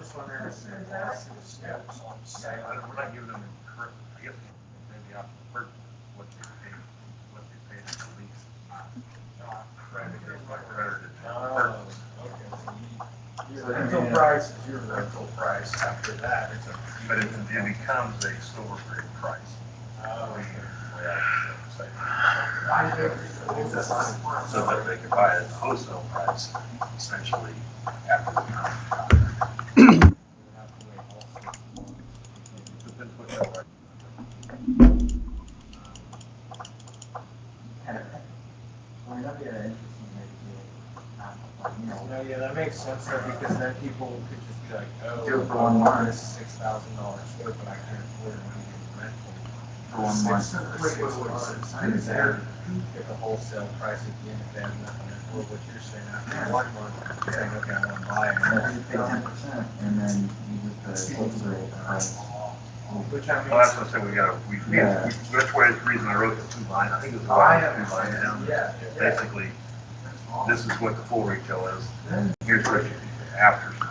just wondering if they're massive steps on sale. We're not giving them, I guess, maybe off the purchase, what they paid at the lease. Not credited. Credited. Oh, okay. So your rental price is your rental price. After that, it's a. But it becomes a store grade price. Oh, okay. So that they can buy it at wholesale price, essentially, after the contract. No, yeah, that makes sense though, because then people could just be like, oh, Do it for 1 month. this is $6,000 store, but I can't afford it. I'm getting rental. For 1 month. Six months. Get the wholesale price at the end if they have nothing to afford what you're saying after 1 month, saying, okay, I want to buy Yeah, you it. pay 10%, and then you just pay wholesale price. Which I mean. Well, that's what I said, that's why the reason I wrote the 2 line, I think it's why the 2 line down. Yeah. Basically, this is what the full retail is, here's what you, after your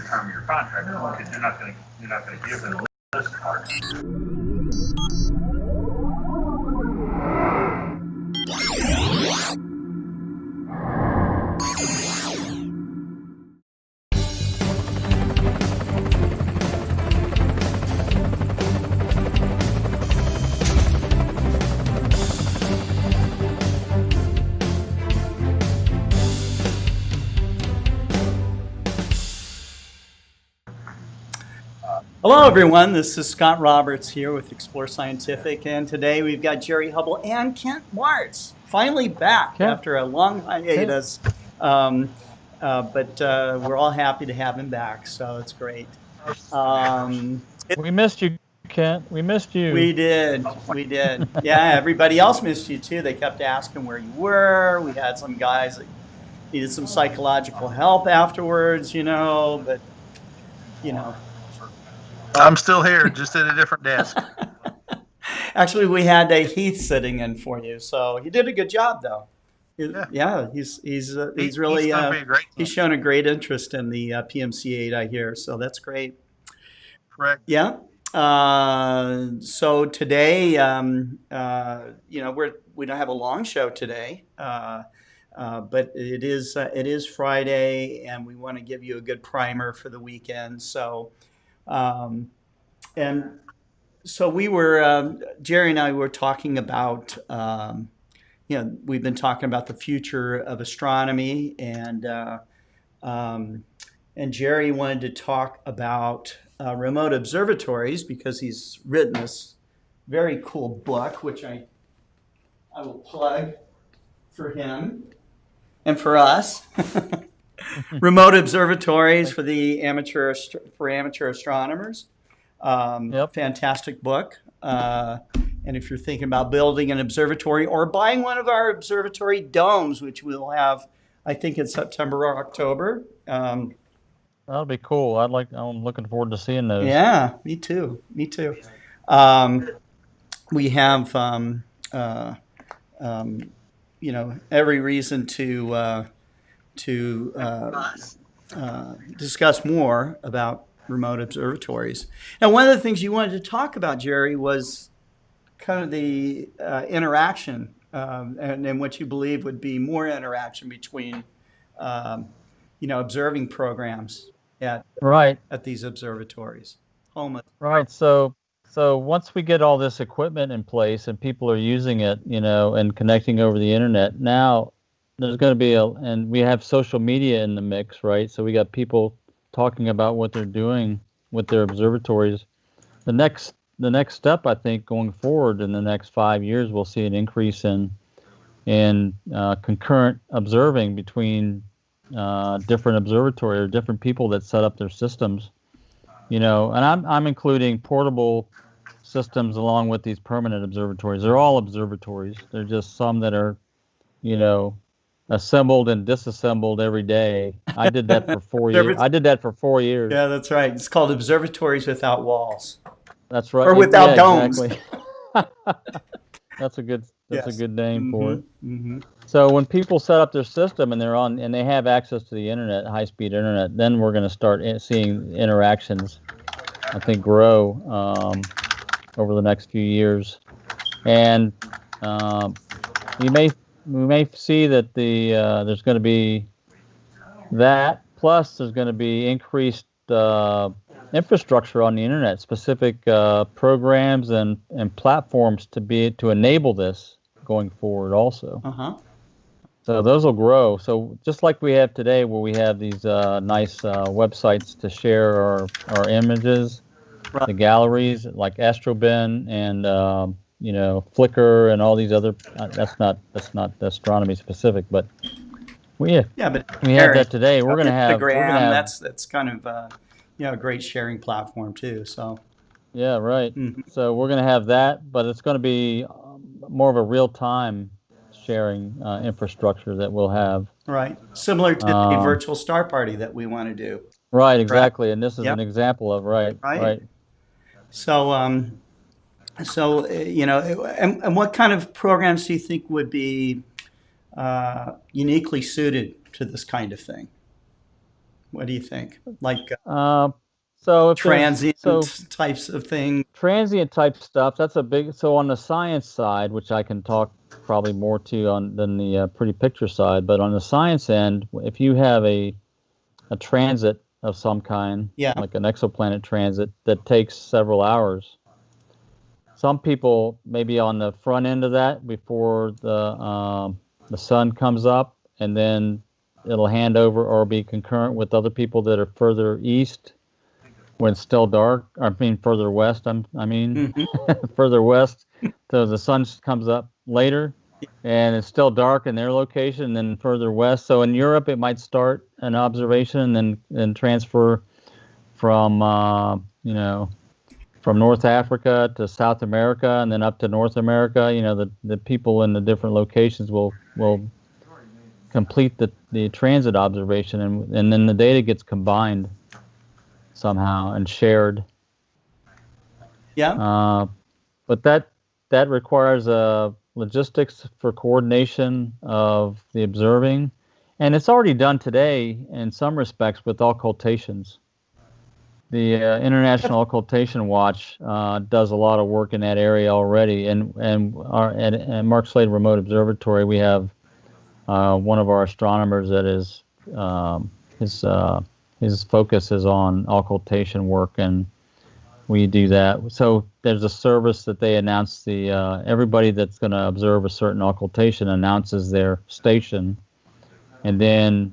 term of your contract, because you're not gonna give them this part. Hello everyone, this is Scott Roberts here with Explore Scientific, and today we've got Jerry Hubble and Kent Martz finally back after a long hiatus, but we're all happy to have him back, so it's great. We missed you, Kent. We missed you. We did. Yeah, everybody else missed you too. They kept asking where you were. We had some guys that needed some psychological help afterwards, but I'm still here, just at a different desk. Actually, we had Heath sitting in for you, so he did a good job, though. Yeah, he's really he's shown a great interest in the PMC-Eight, I hear, so that's great. Correct. Yeah. So today, we don't have a long show today, but it is Friday, and we want to give you a good primer for the weekend. So. And so we were, Jerry and I were talking about, we've been talking about the future of astronomy, and Jerry wanted to talk about remote observatories because he's written this very cool book, which I will plug for him and for us. Remote observatories for the amateur astronomers. Fantastic book. And if you're thinking about building an observatory or buying one of our observatory domes, which we'll have, I think, in September or October. That'll be cool. I'm looking forward to seeing those. Yeah, me too. We have, every reason to discuss more about remote observatories. Now, one of the things you wanted to talk about, Jerry, was kind of the interaction and what you believe would be more interaction between, observing programs at these observatories. Right. So once we get all this equipment in place and people are using it, and connecting over the internet, now there's going to be and we have social media in the mix, right? So we got people talking about what they're doing with their observatories. The next step, I think, going forward in the next 5 years, we'll see an increase in concurrent observing between different observatories or different people that set up their systems. And I'm including portable systems along with these permanent observatories. They're all observatories. They're just some that are, assembled and disassembled every day. I did that for 4 years. Yeah, that's right. It's called observatories without walls. That's right. Or without domes. Exactly. That's a good Yes. good name for it. Mm-hmm. So when people set up their system and they're on and they have access to the internet, high-speed internet, then we're going to start seeing interactions, I think, grow over the next few years. And we may see that there's going to be that, plus there's going to be increased infrastructure on the internet, specific programs and platforms to enable this going forward also. So those will grow. So just like we have today, where we have these nice websites to share our images, Right. the galleries like Astrobin and Flickr and all these other. That's not astronomy specific, but we have that today. We're gonna have that's kind of a great sharing platform too. So yeah, right. So we're gonna have that, but it's gonna be more of a real time sharing infrastructure that we'll have. Right, similar to the virtual star party that we want to do. Right, exactly, and this is Yep. an example of right. So and what kind of programs do you think would be uniquely suited to this kind of thing? What do you think? Like so transient types of things? Transient type stuff, that's a big, so on the science side, which I can talk probably more to than the pretty picture side, but on the science end, if you have a transit of some kind, like an exoplanet transit that takes several hours, some people may be on the front end of that before the sun comes up, and then it'll hand over or be concurrent with other people that are further east when it's still dark. I mean, further west. Further west. So the sun comes up later, and it's still dark in their location. And then further west. So in Europe, it might start an observation and then transfer from from North Africa to South America, and then up to North America. The people in the different locations will complete the transit observation, and then the data gets combined somehow and shared. But that requires logistics for coordination of the observing, and it's already done today in some respects with occultations. The International Occultation Watch does a lot of work in that area already, and at Mark Slade Remote Observatory, we have one of our astronomers that is his focus is on occultation work, and we do that. So there's a service that they announce everybody that's going to observe a certain occultation announces their station, and then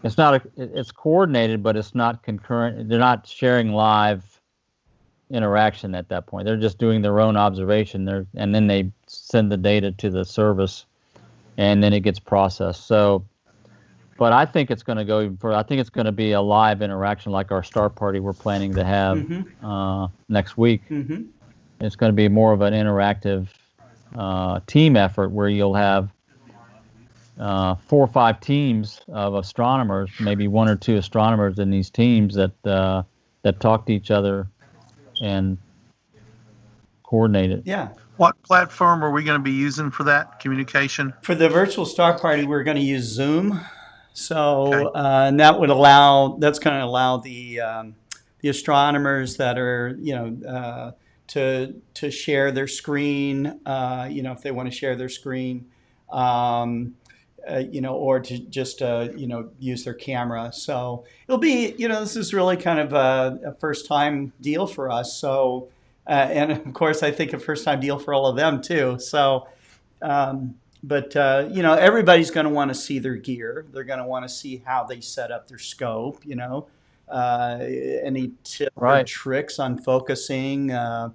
it's coordinated, but it's not concurrent. They're not sharing live interaction at that point. They're just doing their own observation and then they send the data to the service, and then it gets processed. So, but I think it's going to go even further. I think it's going to be a live interaction like our star party we're planning to have next week. It's going to be more of an interactive team effort where you'll have 4 or 5 teams of astronomers, maybe 1 or 2 astronomers in these teams that talk to each other and coordinate it. Yeah. What platform are we going to be using for that communication? For the virtual star party, we're going to use Zoom. So and that's going to allow the astronomers that are to share their screen, if they want to share their screen, or to just use their camera. So it'll be this is really kind of a first time deal for us. So and of course I think a first time deal for all of them too. So. But everybody's going to want to see their gear. They're going to want to see how they set up their scope. Any tips or tricks on focusing. What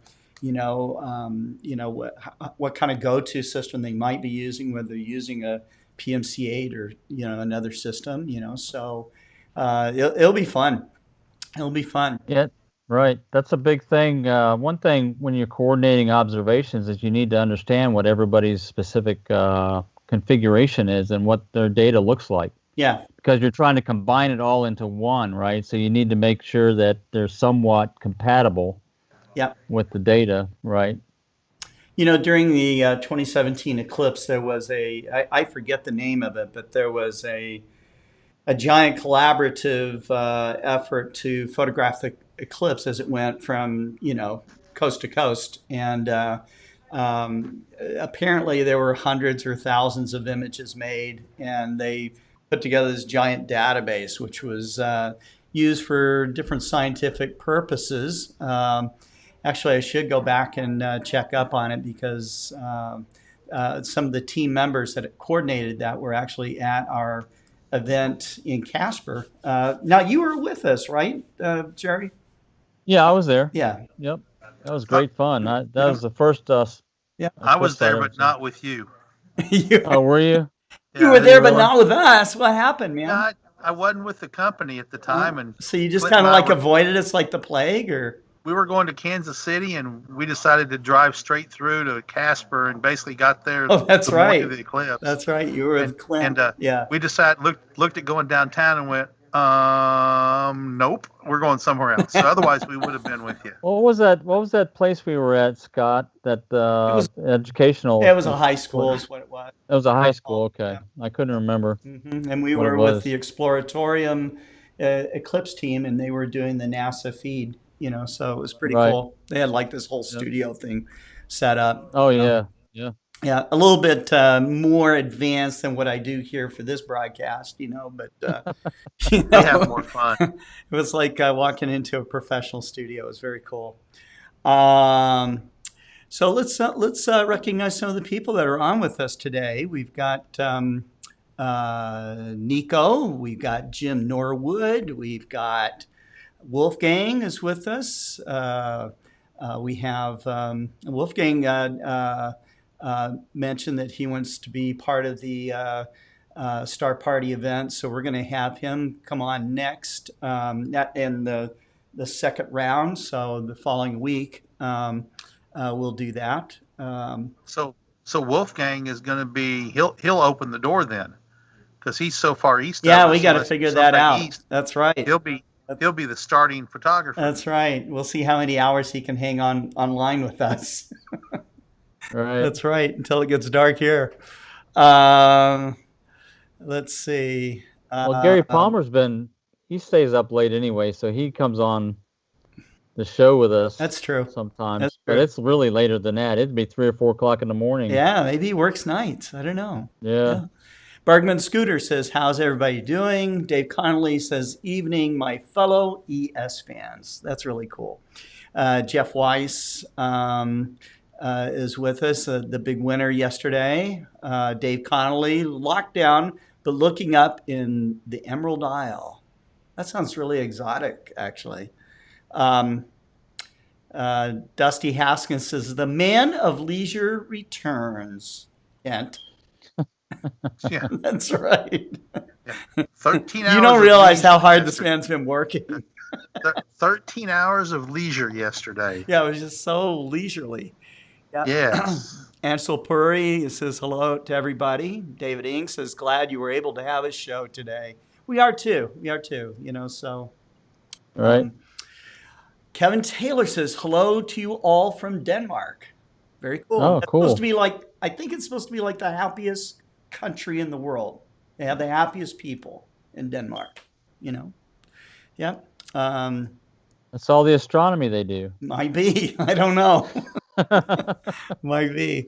kind of go-to system they might be using, whether they're using a PMC-8 or another system. So it'll be fun. It'll be fun. Yeah. Right. That's a big thing. One thing when you're coordinating observations is you need to understand what everybody's specific configuration is and what their data looks like. Yeah. Because you're trying to combine it all into one, right? So you need to make sure that they're somewhat compatible with the data, right? During the 2017 eclipse, there was I forget the name of it, but there was a giant collaborative effort to photograph the eclipse as it went from, coast to coast. And apparently there were hundreds or thousands of images made, and they put together this giant database, which was used for different scientific purposes. Actually, I should go back and check up on it because some of the team members that coordinated that were actually at our event in Casper. Now, you were with us, right, Jerry? Yeah, I was there. Yeah. Yep. That was great fun. That was the first. Yeah. I was eclipse there, I'd ever but seen. not with you. Oh, were you? You Yeah, were there, but really? not with us. What happened, man? yeah, I wasn't with the company at the time, and So you just Clint kind of and I like were- avoided us like the plague, or? we were going to Kansas City, and we decided to drive straight through to Casper, and basically got there Oh, that's the morning right. of the eclipse. That's right. You were with Clint. Yeah. We decided looked at going downtown and went, nope, we're going somewhere else. So otherwise, we would have been with you. What was that? What was that place we were at, Scott? That was- educational. It was a high school, is what it was. It was a high school. Okay, I couldn't remember. And we What it were with was. the Exploratorium Eclipse team, and they were doing the NASA feed. So it was pretty Right. cool. They had like this whole studio thing set up. Oh yeah, yeah. Yeah, a little bit more advanced than what I do here for this broadcast, but We have more fun. it was like walking into a professional studio. It was very cool. So let's recognize some of the people that are on with us today. We've got Nico, we've got Jim Norwood, we've got Wolfgang is with us. We have Wolfgang mentioned that he wants to be part of the Star Party event, so we're going to have him come on next in the second round. So the following week we'll do that. So Wolfgang is going to be he'll open the door then, because he's so far east. Yeah, of us, we got to unless figure there's that something out. east, That's right. he'll be the starting photographer. That's right. We'll see how many hours he can hang online with us. Right. That's right, until it gets dark here. Let's see. Well, Gary Palmer's he stays up late anyway, so he comes on the show with us. That's true. Sometimes, That's but true. it's really later than that. It'd be 3 or 4 o'clock in the morning. Yeah, maybe he works nights. I don't know. Yeah. Bergman Scooter says, how's everybody doing? Dave Connolly says, evening, my fellow ES fans. That's really cool. Jeff Weiss is with us, the big winner yesterday. Dave Connolly, lockdown, but looking up in the Emerald Isle. That sounds really exotic, actually. Dusty Haskins says, the man of leisure returns. Kent. Yeah, That's right. 13 hours. You don't of realize leisure how hard this yesterday. man's been working. 13 hours of leisure yesterday. Yeah, it was just so leisurely. Yeah. Yes. Ansel Puri says hello to everybody. David Ing says, glad you were able to have a show today. We are too. So. Right. Kevin Taylor says, hello to you all from Denmark. Very cool. Oh, That's cool. supposed to be I think it's supposed to be like the happiest country in the world. They have the happiest people in Denmark, Yeah. That's all the astronomy they do. Might be. I don't know. Might be.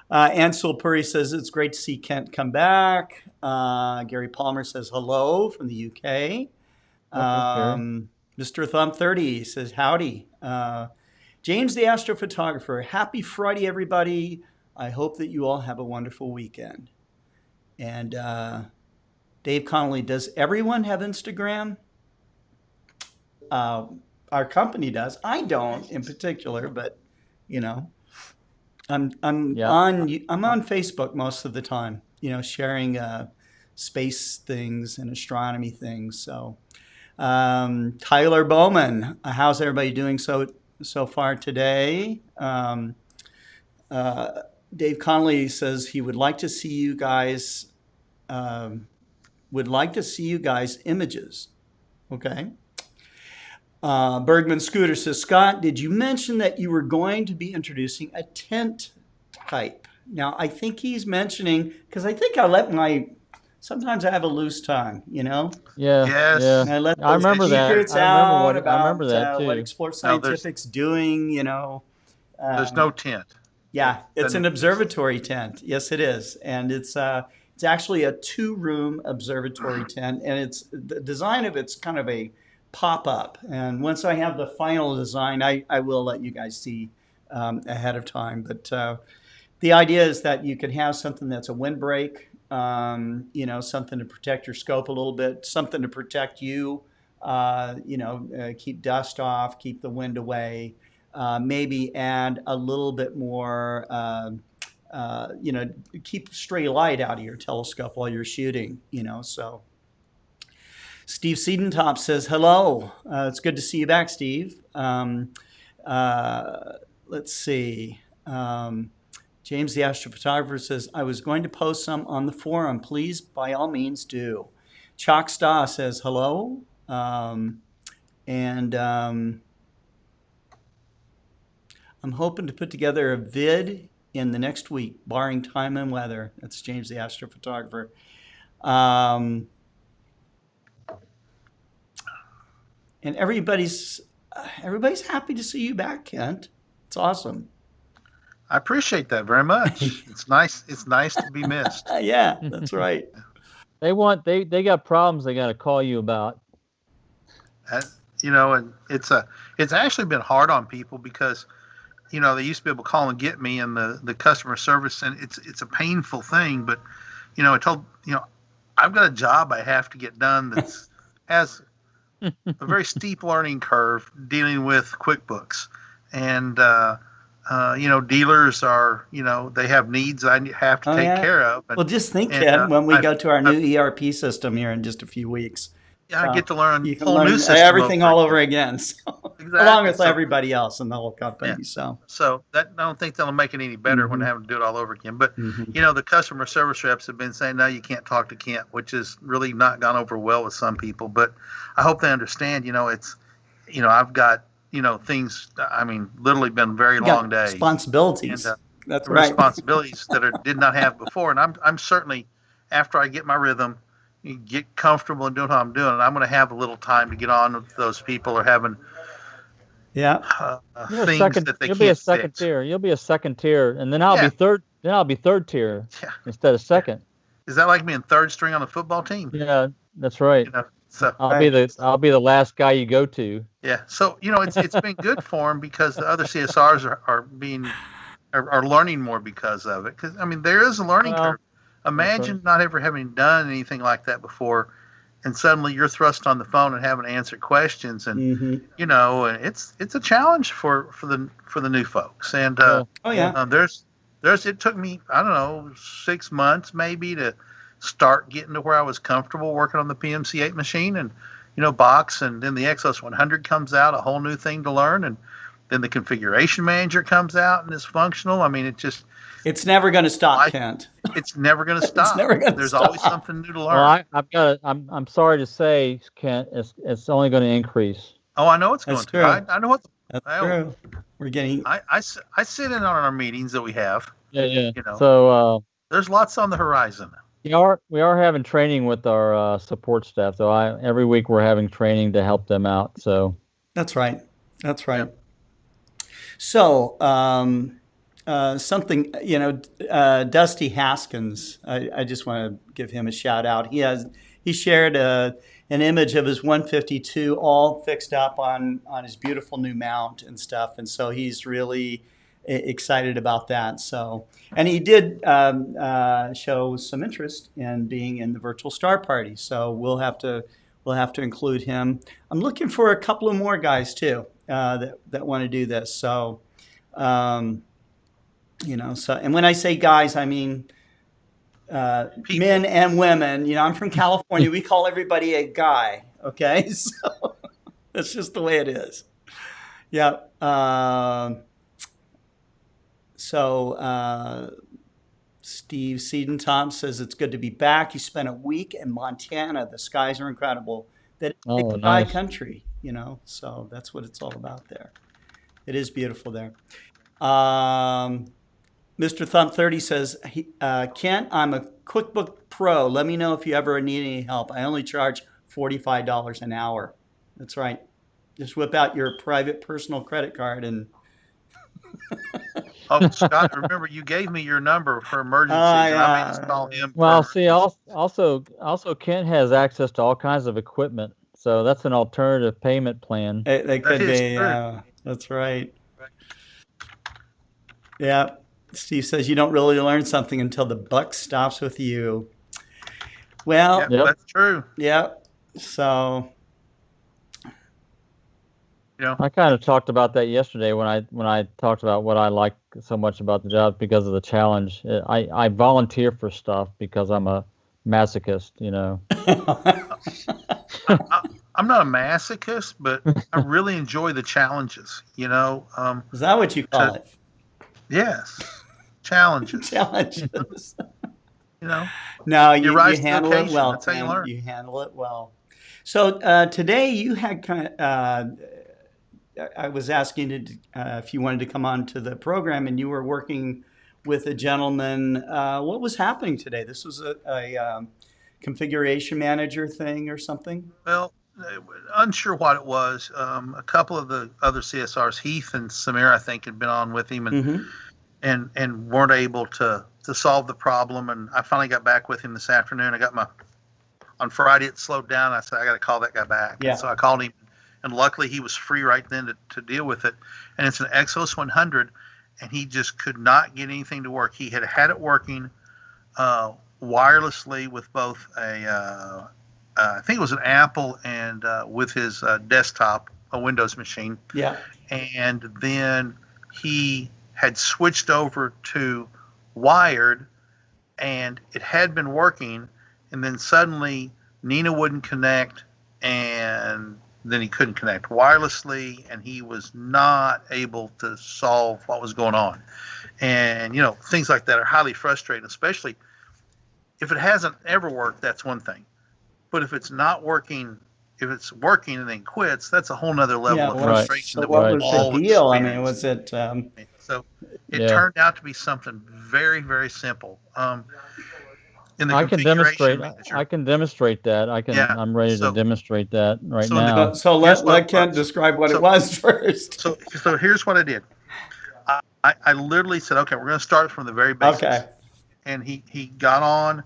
Ansel Puri says, it's great to see Kent come back. Gary Palmer says, hello from the UK. Mr. Thumb 30 says, howdy. James the astrophotographer, happy Friday, everybody. I hope that you all have a wonderful weekend. And Dave Connolly, does everyone have Instagram? Our company does. I don't in particular, but I'm on Facebook most of the time. Sharing space things and astronomy things. So, Tyler Bowman, how's everybody doing so far today? Dave Connolly says he would like to see you guys. Images. Okay. Bergman Scooter says, Scott, did you mention that you were going to be introducing a tent type. Now, I think he's mentioning, because I think I let sometimes I have a loose tongue, you know? Yeah, Yes. yeah. And I let I those remember that. secrets I remember out what I remember about that what too. Explore No, there's Scientific's doing, you know? there's no tent. Yeah, it's Doesn't an exist. observatory tent. Yes, it is, and it's actually a 2-room observatory tent, and it's the design of it's kind of a pop up. And once I have the final design, I will let you guys see ahead of time. But the idea is that you can have something that's a windbreak, you know, something to protect your scope a little bit, something to protect you, you know, keep dust off, keep the wind away, maybe add a little bit more, you know, keep stray light out of your telescope while you're shooting, you know. So Steve Siedentop says, hello. It's good to see you back, Steve. Let's see. James the astrophotographer says, I was going to post some on the forum. Please, by all means, do. Chalk Star says hello. And I'm hoping to put together a vid in the next week, barring time and weather. That's James the astrophotographer. And everybody's happy to see you back, Kent. It's awesome. I appreciate that very much. It's nice. It's nice to be missed. Yeah, that's right. They got problems they got to call you about. You know, and it's actually been hard on people because, you know, they used to be able to call and get me, and the customer service, and it's a painful thing. But, you know, I've got a job I have to get done that's has a very steep learning curve dealing with QuickBooks, and you know, dealers are, you know, they have needs I have to take care of. Well, just think, and, Ken, when we I go to our new ERP system here in just a few weeks, I get to learn you a can whole new learn system everything all over again, so, Exactly. along with So- everybody else in the whole company. Yeah. So, So that I don't think that'll make it any better when Mhm. having to do it all over again. But Mhm. you know, the customer service reps have been saying, no, you can't talk to Kent, which has really not gone over well with some people. But I hope they understand. You know, it's, you know, I've got, you know, things. I mean, literally been very you got long days responsibilities. and That's right. responsibilities that did not have before. And I'm certainly, after I get my rhythm, you get comfortable in doing what I'm doing, I'm going to have a little time to get on with those people or having Yeah. You're a things second. that they You'll can't be a second fix. tier. You'll be a second tier, and then I'll Yeah. be third. Then I'll be third tier Yeah. instead of second. Is that like being third string on a football team? Yeah, that's right. You know, so I'll be the last guy you go to. yeah, so you know, it's been good for them because the other CSRs are learning more because of it. Because I mean, there is a learning Well, curve. Imagine not ever having done anything like that before, and suddenly you're thrust on the phone and having to answer questions, and Mhm. you know, and it's a challenge for the new folks. And Yeah. Oh yeah. there's it took me, I don't know, 6 months maybe to start getting to where I was comfortable working on the PMC-8 machine, and you know, box, and then the Exos 100 comes out, a whole new thing to learn, and then the configuration manager comes out and is functional. I mean, It's never going to stop, Life- Kent. it's never going to stop. never gonna There's stop. always something new to learn. Well, I've got. I'm sorry to say, Kent, it's only going to increase. Oh, I know it's going That's to. true. I know what. That's I- true. We're getting. I sit in on our meetings that we have. Yeah, yeah. You know. So There's lots on the horizon. we are having training with our support staff. So every week we're having training to help them out. So That's right. That's right. So, something, you know, Dusty Haskins, I just want to give him a shout out. He shared an image of his 152 all fixed up on his beautiful new mount and stuff. And so he's really excited about that. So, and he did show some interest in being in the virtual star party. So we'll have to include him. I'm looking for a couple of more guys too that want to do this. So, you know, and when I say guys, I mean men and women. You know, I'm from California. We call everybody a guy. Okay, so that's just the way it is. Yeah. Steve Siedentop says it's good to be back. You spent a week in Montana. The skies are incredible. That is a high nice. country, you know, so that's what it's all about there. It is beautiful there. Mr. Thump 30 says, Kent, I'm a QuickBook Pro. Let me know if you ever need any help. I only charge $45 an hour. That's right. Just whip out your private personal credit card and. Oh, Scott, remember you gave me your number for emergencies, and I may just call him. Well, for see, also Kent has access to all kinds of equipment, so that's an alternative payment plan. They could That is be. true. That's right. Yeah. Steve says you don't really learn something until the buck stops with you. Well, Yeah, that's true. yeah. So, You know, I kind of talked about that yesterday when I talked about what I like so much about the job because of the challenge. I volunteer for stuff because I'm a masochist, you know. I'm not a masochist, but I really enjoy the challenges. You know, is that what you call it? yes, challenges. Challenges. You know, No, you you rise to the handle it occasion. well. That's how you Ken. learn. You handle it well. So today you had I was asking if you wanted to come on to the program, and you were working with a gentleman. What was happening today? This was a configuration manager thing or something? Well, unsure what it was. A couple of the other CSRs, Heath and Samir, I think, had been on with him and weren't able to solve the problem. And I finally got back with him this afternoon. On Friday it slowed down. I said, I got to call that guy back. Yeah. And so I called him, and luckily he was free right then to deal with it. And it's an Exos 100, and he just could not get anything to work. He had it working wirelessly with both I think it was an Apple and with his desktop, a Windows machine. Yeah. And then he had switched over to wired, and it had been working, and then suddenly Nina wouldn't connect, and then he couldn't connect wirelessly, and he was not able to solve what was going on. And, you know, things like that are highly frustrating, especially if it hasn't ever worked. That's one thing. But if it's not working, if it's working and then quits, that's a whole nother level of frustration. So that what we've was all the deal? I mean, experienced. was it? So it turned out to be something very, very simple. In the I can demonstrate. manager, I can demonstrate that. I'm ready to demonstrate that right now. So let Kent describe what it was first. So here's what I did. I literally said, okay, we're going to start from the very basics. Okay. And he got on,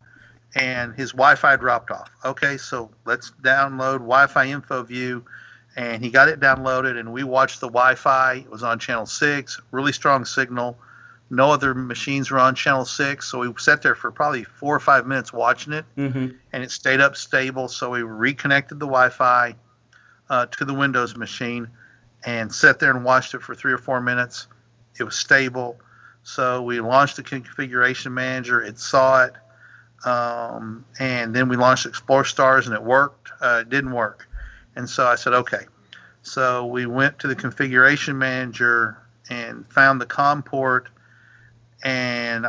and his Wi-Fi dropped off. Okay, so let's download Wi-Fi info view. And he got it downloaded, and we watched the Wi-Fi. It was on channel 6, really strong signal. No other machines were on channel 6, so we sat there for probably 4 or 5 minutes watching it, and it stayed up stable. So we reconnected the Wi-Fi to the Windows machine and sat there and watched it for 3 or 4 minutes. It was stable. So we launched the configuration manager. It saw it, and then we launched Explore Stars, and it worked. It didn't work. And so I said, okay. So we went to the configuration manager and found the COM port, and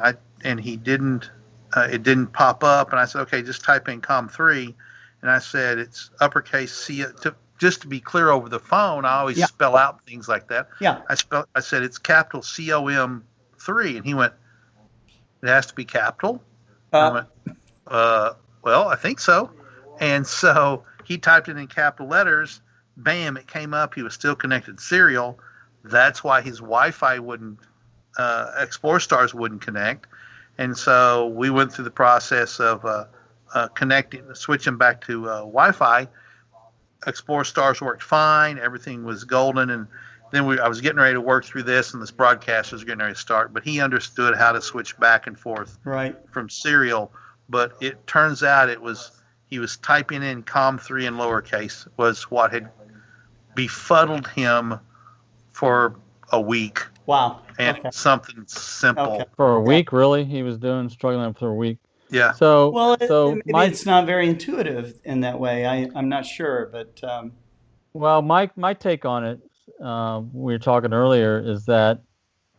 he didn't. It didn't pop up. And I said, okay, just type in COM3, and I said it's uppercase C. Just to be clear over the phone, I always spell out things like that. Yeah. I said it's capital COM3, and he went, it has to be capital. I went, well, I think so. And so he typed it in capital letters. Bam, it came up. He was still connected serial. That's why his Wi-Fi wouldn't, Explore Stars wouldn't connect. And so we went through the process of switching back to Wi-Fi. Explore Stars worked fine. Everything was golden. And then I was getting ready to work through this, and this broadcast was getting ready to start. But he understood how to switch back and forth from serial. But it turns out he was typing in COM3 in lowercase was what had befuddled him for a week. Wow. And something simple. For a week, really? He was struggling for a week. Yeah. So, maybe it's not very intuitive in that way. I'm not sure, but. Well, my take on it, we were talking earlier, is that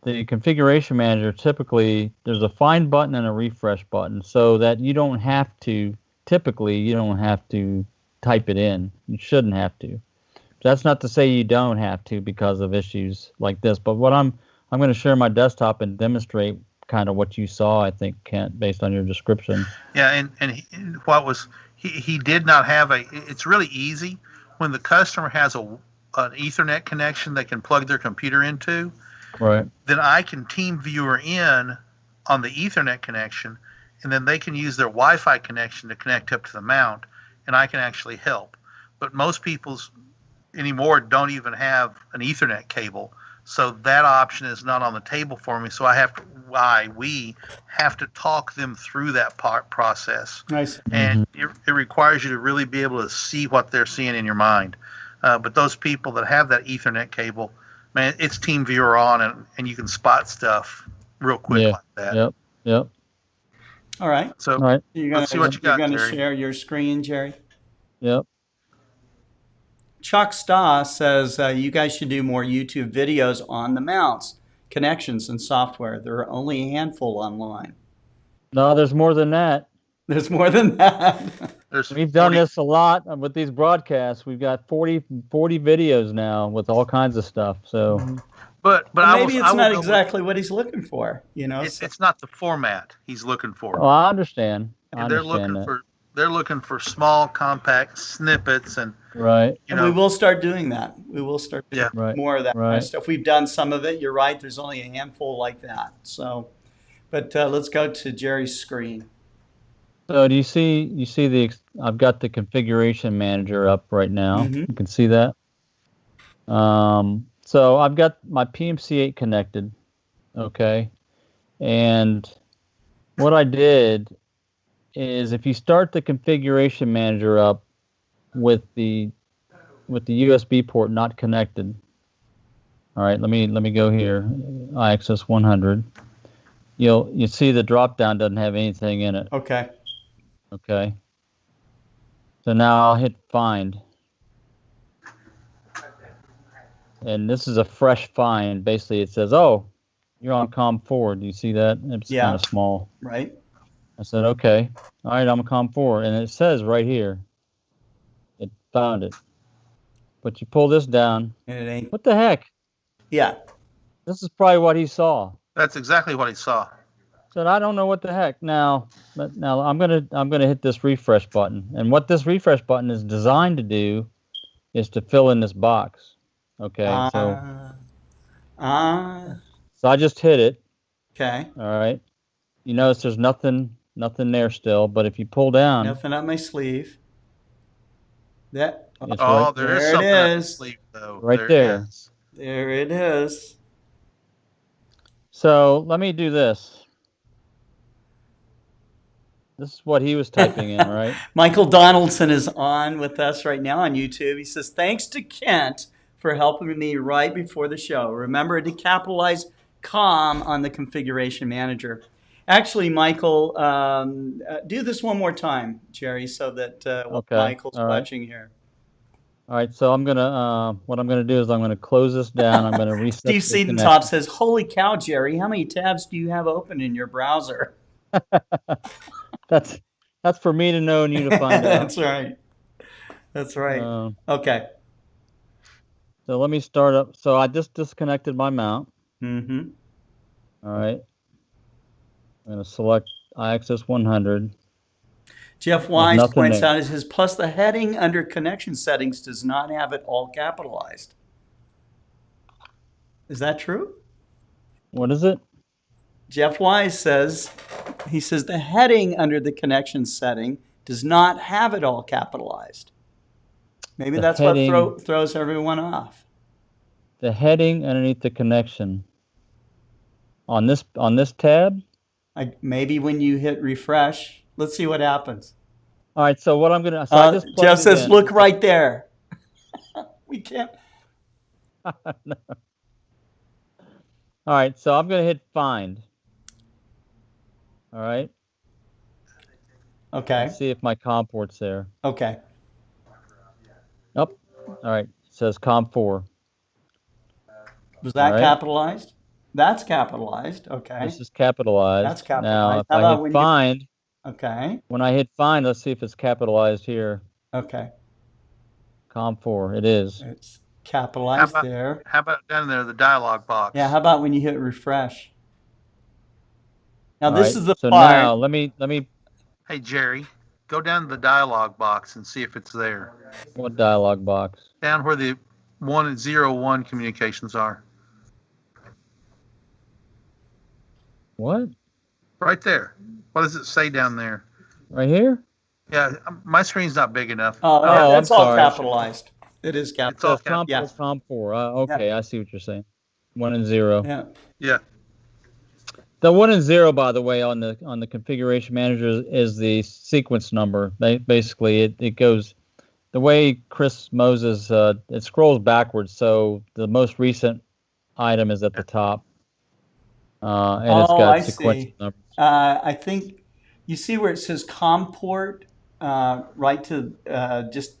the configuration manager, typically there's a find button and a refresh button, so that you don't have to type it in. You shouldn't have to. That's not to say you don't have to because of issues like this. But what I'm going to share my desktop and demonstrate kind of what you saw, I think, Kent, based on your description. Yeah, and what was he did not have a. It's really easy when the customer has an Ethernet connection they can plug their computer into. Right. Then I can team viewer in on the Ethernet connection, and then they can use their Wi-Fi connection to connect up to the mount, and I can actually help. But most people's anymore don't even have an Ethernet cable, so that option is not on the table for me. So we have to talk them through that process. Nice. And it requires you to really be able to see what they're seeing in your mind. But those people that have that Ethernet cable, man, it's team viewer on, and you can spot stuff real quick like that. Yep. All right. So All right. let's see what you got, You're going to Jerry. share your screen, Jerry? Yep. Chuck Staw says you guys should do more YouTube videos on the mounts, connections, and software. There are only a handful online. No, there's more than that. There's more than that. We've done this a lot with these broadcasts. We've got 40 videos now with all kinds of stuff. So, but maybe it's not exactly what he's looking for. You know, it's not the format he's looking for. oh, I understand. And they're looking for small, compact snippets, and right. And we will start doing that. We will start doing more of that kind of stuff. We've done some of it. You're right. There's only a handful like that. So, but let's go to Jerry's screen. So do you see I've got the configuration manager up right now. You can see that. So I've got my PMC-8 connected. Okay. And what I did is if you start the configuration manager up with the USB port not connected. All right, let me go here. IXS 100. You see the drop down doesn't have anything in it. Okay. Okay. So now I'll hit find. And this is a fresh find. Basically it says, "Oh, you're on COM4." Do you see that? It's kind of small. Right. I said, "Okay. All right, I'm a COM4." And it says right here, it found it. But you pull this down. And it ain't. What the heck? Yeah. This is probably what he saw. That's exactly what he saw. Said, I don't know what the heck. Now I'm gonna hit this refresh button. And what this refresh button is designed to do is to fill in this box. Okay. So I just hit it. Okay. All right. You notice there's nothing there still, but if you pull down, nothing up my sleeve. That there is something up the sleeve though. Right there. There it is. So let me do this. This is what he was typing in, right? Michael Donaldson is on with us right now on YouTube. He says, "Thanks to Kent for helping me right before the show. Remember to capitalize COM on the configuration manager." Actually, Michael, do this one more time, Jerry, so that Michael's watching here. All right, so what I'm gonna do is I'm gonna close this down. I'm gonna reset. Steve Seedentop says, "Holy cow, Jerry! How many tabs do you have open in your browser?" That's for me to know and you to find out. That's right. Okay. So let me start up. So I just disconnected my mount. Mm-hmm. All right. I'm going to select IXS 100. Jeff Wise points out, it says, plus the heading under connection settings does not have it all capitalized. Is that true? What is it? Jeff Wise says, the heading under the connection setting does not have it all capitalized. Maybe that's what throws everyone off. The heading underneath the connection. On this tab? Maybe when you hit refresh. Let's see what happens. All right, so what I'm going to... Jeff says, look right there. We can't... No. All right, so I'm going to hit find. All right. Okay. Let's see if my COM port's there. Okay. All right. It says COM4. Was that capitalized? That's capitalized. Okay. This is capitalized. That's capitalized. Now, if I hit find, okay. When I hit find, let's see if it's capitalized here. Okay. COM4. It is. It's capitalized there. How about down there, the dialog box? Yeah. How about when you hit refresh? Now All this right. is the So part. now let me Hey, Jerry, go down to the dialog box and see if it's there. what dialog box? Down where the 1 and 0 1 communications are. What? Right there. What does it say down there? Right here? Yeah, my screen's not big enough. Oh, Oh, that's I'm all sorry. capitalized. It is It's all capitalized. That's comp, Yeah. that's comp 4. Okay, I see what you're saying. 1 and 0. Yeah. Yeah. The 1 and 0, by the way, on the configuration manager is the sequence number. Basically, it goes the way Chris Moses. It scrolls backwards, so the most recent item is at the top, and it's Oh, got I sequential see. numbers. I think you see where it says COM port, right to just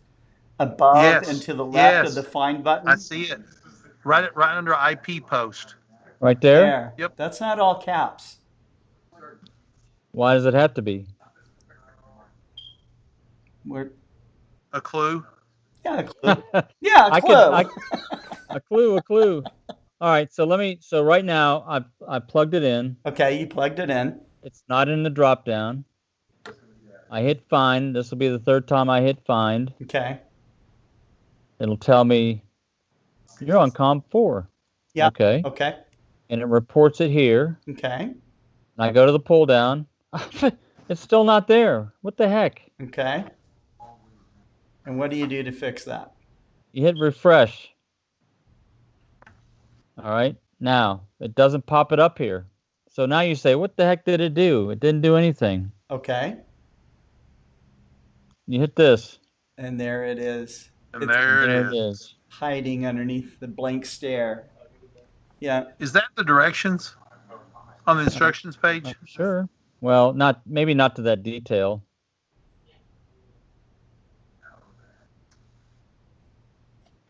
above Yes. and to the left of the Yes. find button. I see it. Right under IP post. Right there. There. Yep. That's not all caps. Why does it have to be? We're, A clue. yeah, a clue. Yeah, a I clue. could, a clue. All right, so right now I plugged it in. Okay, you plugged it in. It's not in the drop down. I hit find. This will be the third time I hit find. Okay. It'll tell me you're on comp 4. Yeah. Okay. Okay. And it reports it here. Okay. And I go to the pull down. It's still not there. What the heck? Okay. And what do you do to fix that? You hit refresh. All right. Now, it doesn't pop it up here. So now you say, what the heck did it do? It didn't do anything. Okay. You hit this. And there it is. And It's there There it is. hiding underneath the blank stare. Yeah. Is that the directions on the instructions page? Sure. Well, maybe not to that detail.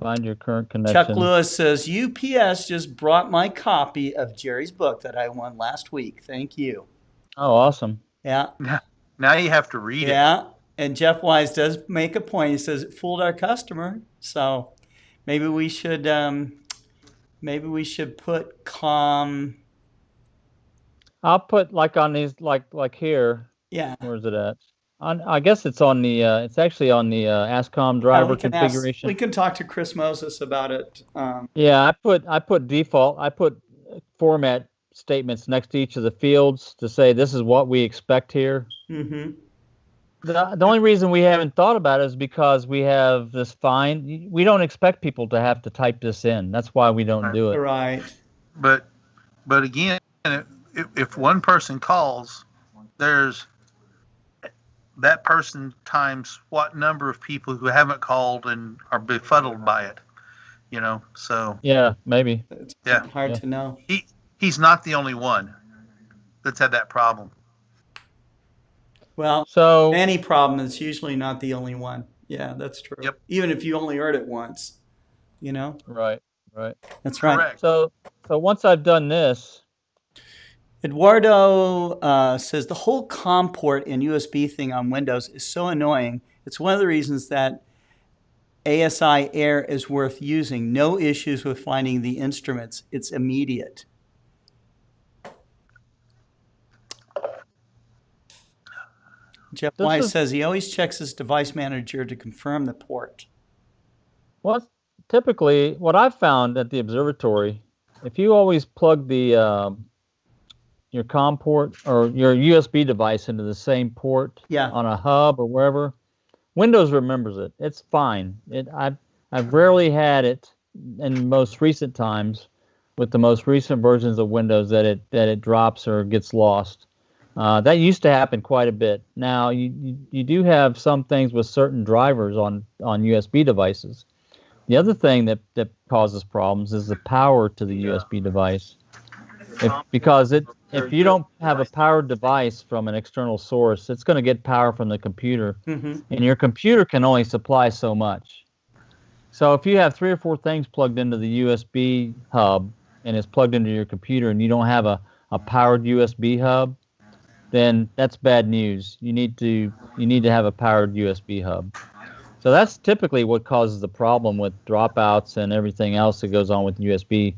Find your current connection. Chuck Lewis says, UPS just brought my copy of Jerry's book that I won last week. Thank you. Oh, awesome. Yeah. Now you have to read it. Yeah. And Jeff Wise does make a point. He says it fooled our customer. So maybe we should put com. I'll put like on these, like here. Yeah. Where's it at? I guess it's on the. It's actually on the ASCOM driver configuration. We can talk to Chris Moses about it. Yeah, I put default. I put format statements next to each of the fields to say this is what we expect here. Mm-hmm. The only reason we haven't thought about it is because we have this find. We don't expect people to have to type this in. That's why we don't do it. Right. But again, if one person calls, there's that person times what number of people who haven't called and are befuddled by it, so Yeah, maybe. It's Yeah. hard to know. he's not the only one that's had that problem. Well, So any problem is usually not the only one. Yeah, that's true. Yep. Even if you only heard it once, right. That's right. Correct. So once I've done this, Eduardo says the whole COM port and USB thing on Windows is so annoying. It's one of the reasons that ASI Air is worth using. No issues with finding the instruments. It's immediate. Jeff Wise says he always checks his device manager to confirm the port. well, typically what I've found at the observatory, if you always plug the your COM port or your USB device into the same port Yeah. on a hub or wherever, Windows remembers it. It's fine. I've rarely had it in most recent times with the most recent versions of Windows that it drops or gets lost. That used to happen quite a bit. Now you do have some things with certain drivers on USB devices. The other thing that causes problems is the power to the USB device. If you don't have a powered device from an external source, it's going to get power from the computer, Mm-hmm. and your computer can only supply so much. So if you have 3 or 4 things plugged into the USB hub and it's plugged into your computer and you don't have a powered USB hub, then that's bad news. You need to have a powered USB hub. So that's typically what causes the problem with dropouts and everything else that goes on with USB.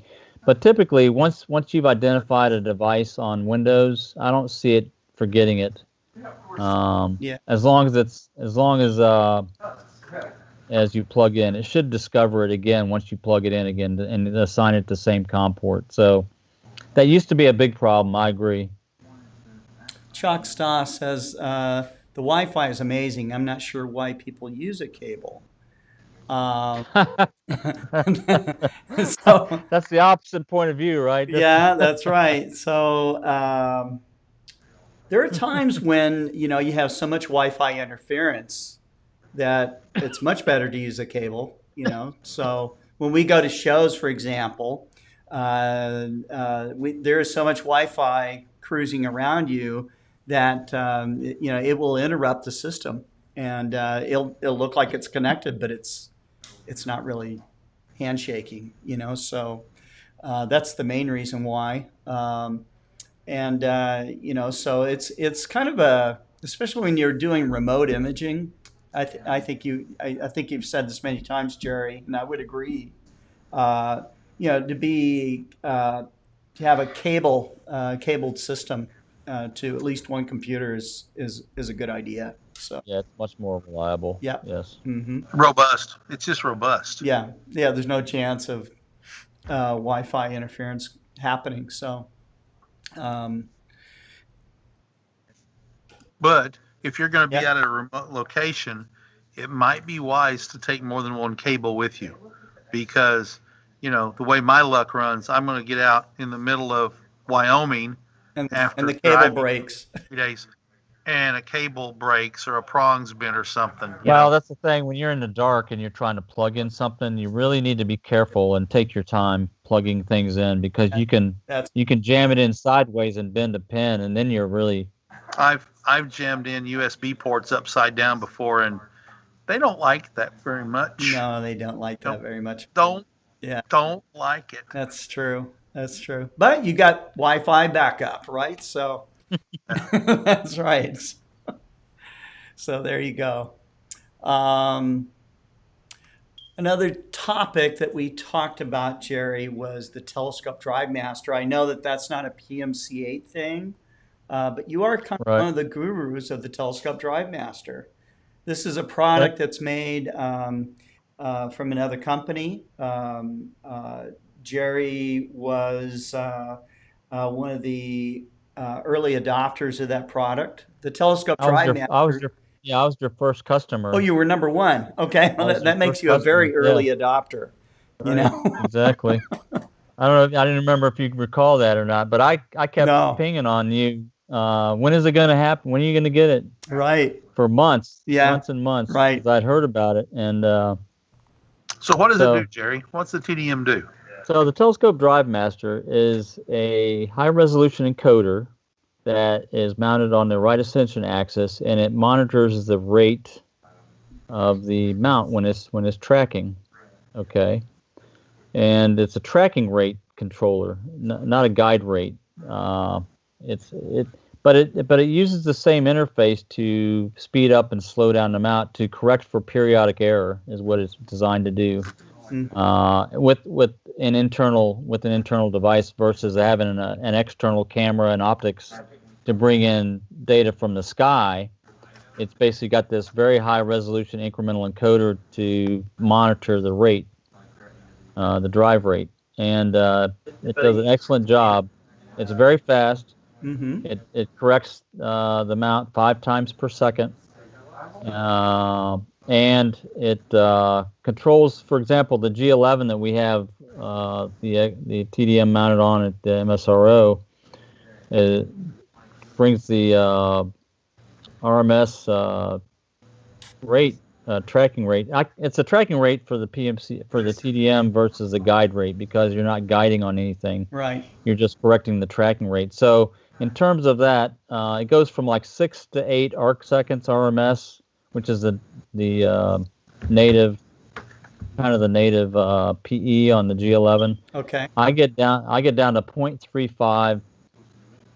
But typically, once you've identified a device on Windows, I don't see it forgetting it. Yeah. As long as you plug in, it should discover it again once you plug it in again and assign it the same COM port. So that used to be a big problem. I agree. Chuck Stoss says the Wi-Fi is amazing. I'm not sure why people use a cable. So That's the opposite point of view, right? yeah, that's right. So there are times when you have so much Wi-Fi interference that it's much better to use a cable. So when we go to shows, for example, there is so much Wi-Fi cruising around you that it will interrupt the system, and it'll look like it's connected, but it's not really handshaking. So that's the main reason why. So it's kind of especially when you're doing remote imaging. I think you've said this many times, Jerry, and I would agree. To have a cabled system to at least one computer is a good idea. So Yeah, it's much more reliable. yeah. Yes. Mm-hmm. Robust. It's just robust. Yeah. There's no chance of Wi-Fi interference happening. So. But if you're going to be Yeah. at a remote location, it might be wise to take more than one cable with you, because the way my luck runs, I'm going to get out in the middle of Wyoming and after the cable driving breaks. 3 days, and a cable breaks or a prong's bent or something. Well, that's the thing. When you're in the dark and you're trying to plug in something, you really need to be careful and take your time plugging things in, because you can jam it in sideways and bend a pin, and then you're really. I've jammed in USB ports upside down before, and they don't like that very much. No, they don't like that very much. Don't like it. That's true. But you got Wi-Fi backup, right? So that's right. So there you go. Another topic that we talked about, Jerry, was the Telescope Drive Master. I know that that's not a PMC-8 thing, but you are kind of one of the gurus of the Telescope Drive Master. This is a product that's made from another company. Jerry was one of the early adopters of that product. The Telescope Drive Master. I was your first customer. Oh, you were number one. Okay, well, that makes you a very early adopter. Right. Exactly. I don't know. I didn't remember if you recall that or not, but I kept pinging on you. When is it going to happen? When are you going to get it? Right. For months. Yeah. Months and months. Right. 'Cause I'd heard about it, and. So what does it do, Jerry? What's the TDM do? So the Telescope Drive Master is a high-resolution encoder that is mounted on the right ascension axis, and it monitors the rate of the mount when it's tracking. Okay, and it's a tracking rate controller, not a guide rate. But it uses the same interface to speed up and slow down the mount to correct for periodic error, is what it's designed to do. With an internal device versus having an external camera and optics to bring in data from the sky. It's basically got this very high resolution incremental encoder to monitor the rate, the drive rate, and it does an excellent job. It's very fast. Mm-hmm. It corrects the mount 5 times per second. And it controls, for example, the G11 that we have, the TDM mounted on at the MSRO. It brings the RMS rate, tracking rate. It's a tracking rate for the PMC, for the TDM versus a guide rate, because you're not guiding on anything. Right. You're just correcting the tracking rate. So in terms of that, it goes from like 6 to 8 arc seconds RMS, which is the native PE on the G11. Okay. I get down to 0.35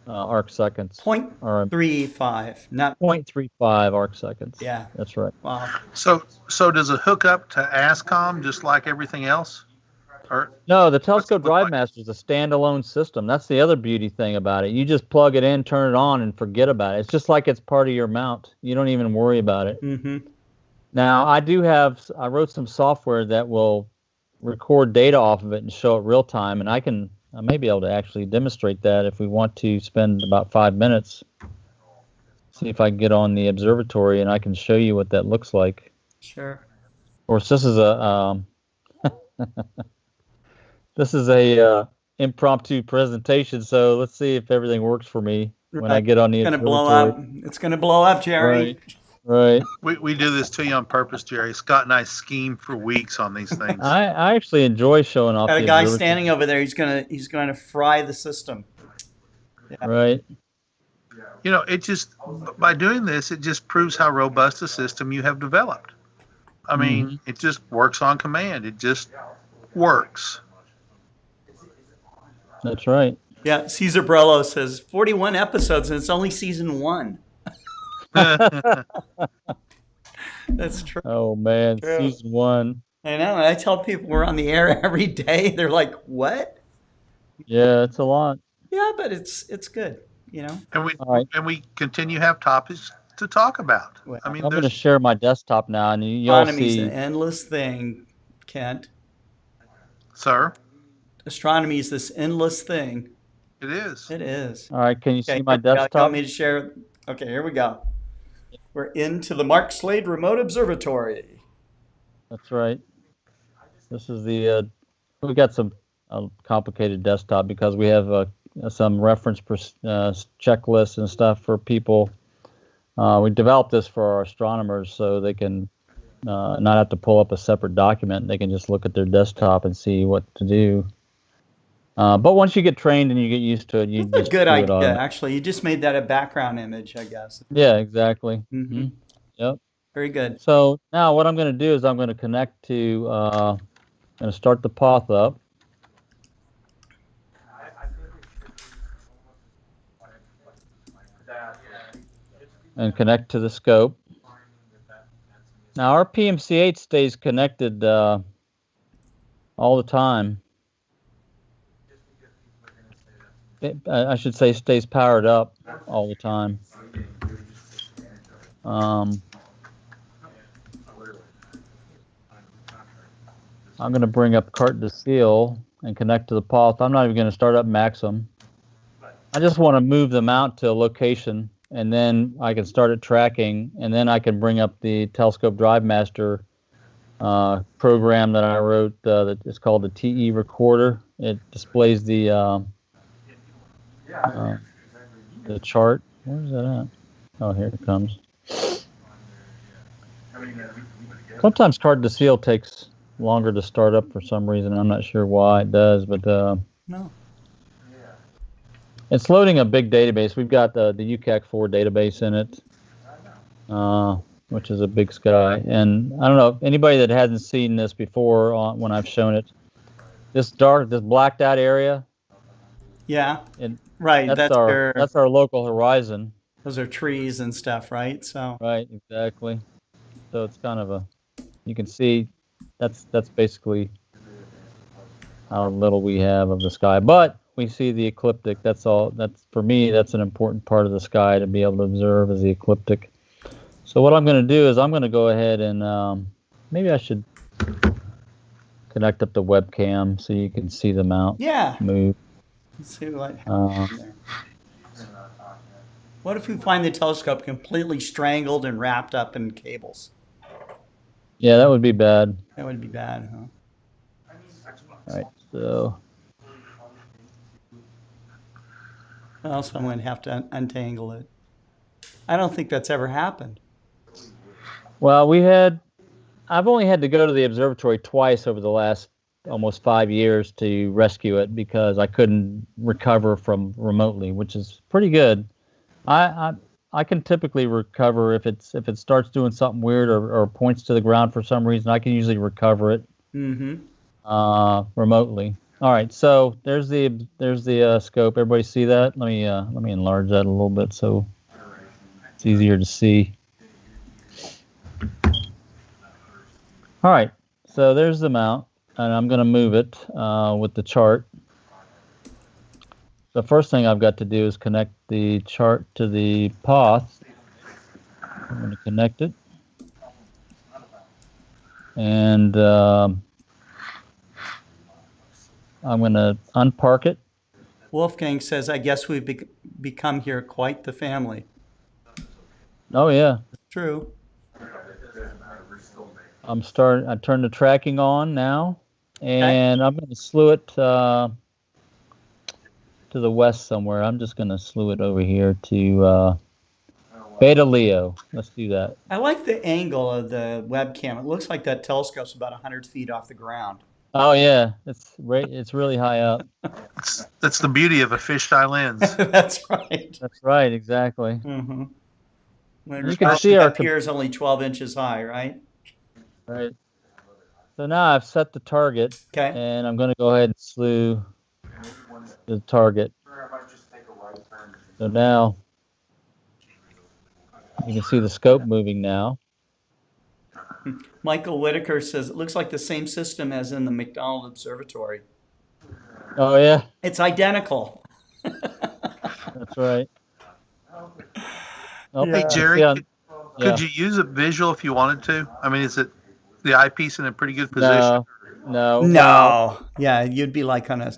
arc seconds. 0.35, not 0.35 arc seconds. Yeah. That's right. Wow. So does it hook up to ASCOM just like everything else? Or No, the Telescope look like? Drive Master is a standalone system. That's the other beauty thing about it. You just plug it in, turn it on, and forget about it. It's just like it's part of your mount. You don't even worry about it. Mm-hmm. Now, I wrote some software that will record data off of it and show it real time, and I may be able to actually demonstrate that if we want to spend about 5 minutes. See if I can get on the observatory and I can show you what that looks like. Sure. Of course, this is a this is a impromptu presentation, so let's see if everything works for me when I get on the It's gonna blow observatory. up. It's gonna blow up, Jerry. Right. We do this to you on purpose, Jerry. Scott and I scheme for weeks on these things. I actually enjoy showing off Got the a guy observatory. standing over there. He's gonna fry the system. Yeah. Right. You know, it just, by doing this, it just proves how robust a system you have developed. I mean, it just works on command. It just works. That's right. Yeah, Caesar Brello says 41 episodes and it's only season 1. That's true. Oh man, True. season 1. I know. And I tell people we're on the air every day. They're like, "What?" Yeah, it's a lot. Yeah, but it's good. You know. And we All right. and we continue to have topics to talk about. Well, I mean, I'm going to there's share my desktop now, and you'll Astronomy's see. an endless thing, Kent. sir, Astronomy is this endless thing. it is. It is. All right, can you Okay, see my you want desktop? me to share? Okay, here we go. We're into the Mark Slade Remote Observatory. That's right. This is the. We got some complicated desktop because we have some reference checklists and stuff for people. We developed this for our astronomers so they can not have to pull up a separate document. They can just look at their desktop and see what to do. But once you get trained and you get used to it, you That's a just good do it idea, automatically. actually. You just made that a background image, I guess. Yeah, exactly. Mm-hmm. Yep. Very good. So now what I'm going to do is I'm going to connect to, I'm going to start the path up. And connect to the scope. Now our PMC-8 stays connected all the time. I should say stays powered up all the time. I'm going to bring up cart to seal and connect to the path. I'm not even going to start up Maxim. I just want to move the mount to a location, and then I can start it tracking, and then I can bring up the Telescope Drive Master program that I wrote. That is called the TE Recorder. It displays the chart. Where's that at? Oh, here it comes. Sometimes cart to seal takes longer to start up for some reason. I'm not sure why it does, but No. it's loading a big database. We've got the UCAC4 database in it, which is a big sky. And I don't know, anybody that hasn't seen this before when I've shown it, this blacked out area, Yeah. and Right. that's our local horizon. Those are trees and stuff, right? So. Right, exactly. So it's kind of you can see that's basically how little we have of the sky. But we see the ecliptic. That's all. That's, for me, that's an important part of the sky to be able to observe, is the ecliptic. So what I'm going to do is I'm going to go ahead and maybe I should connect up the webcam so you can see the mount move. Let's see what happens there. What if we find the telescope completely strangled and wrapped up in cables? Yeah, that would be bad. That would be bad, huh? All right, so Well, someone would have to untangle it. I don't think that's ever happened. well, I've only had to go to the observatory twice over the last almost 5 years to rescue it because I couldn't recover from remotely, which is pretty good. I can typically recover if it starts doing something weird or points to the ground for some reason. I can usually recover it remotely. All right, so there's the scope. Everybody see that? Let me enlarge that a little bit so it's easier to see. All right, so there's the mount. and I'm going to move it with the chart. The first thing I've got to do is connect the chart to the path. I'm going to connect it. And I'm going to unpark it. Wolfgang says, I guess we've become here quite the family. Oh, yeah. True. I turned the tracking on now, and I'm going to slew it to the west somewhere. I'm just going to slew it over here to Beta Leo. Let's do that. I like the angle of the webcam. It looks like that telescope's about 100 feet off the ground. Oh, yeah. It's really high up. That's the beauty of a fisheye lens. That's right. That's right, exactly. Mm-hmm. When You can see our up here is only 12 inches high, right? Right. So now I've set the target, Okay. and I'm going to go ahead and slew the target. So now you can see the scope moving now. Michael Whitaker says it looks like the same system as in the McDonald Observatory. Oh, yeah. It's identical. That's right. Oh, Hey, Jerry, yeah. could you use it visual if you wanted to? I mean, is it the eyepiece in a pretty good position? No. Yeah, you'd be like on a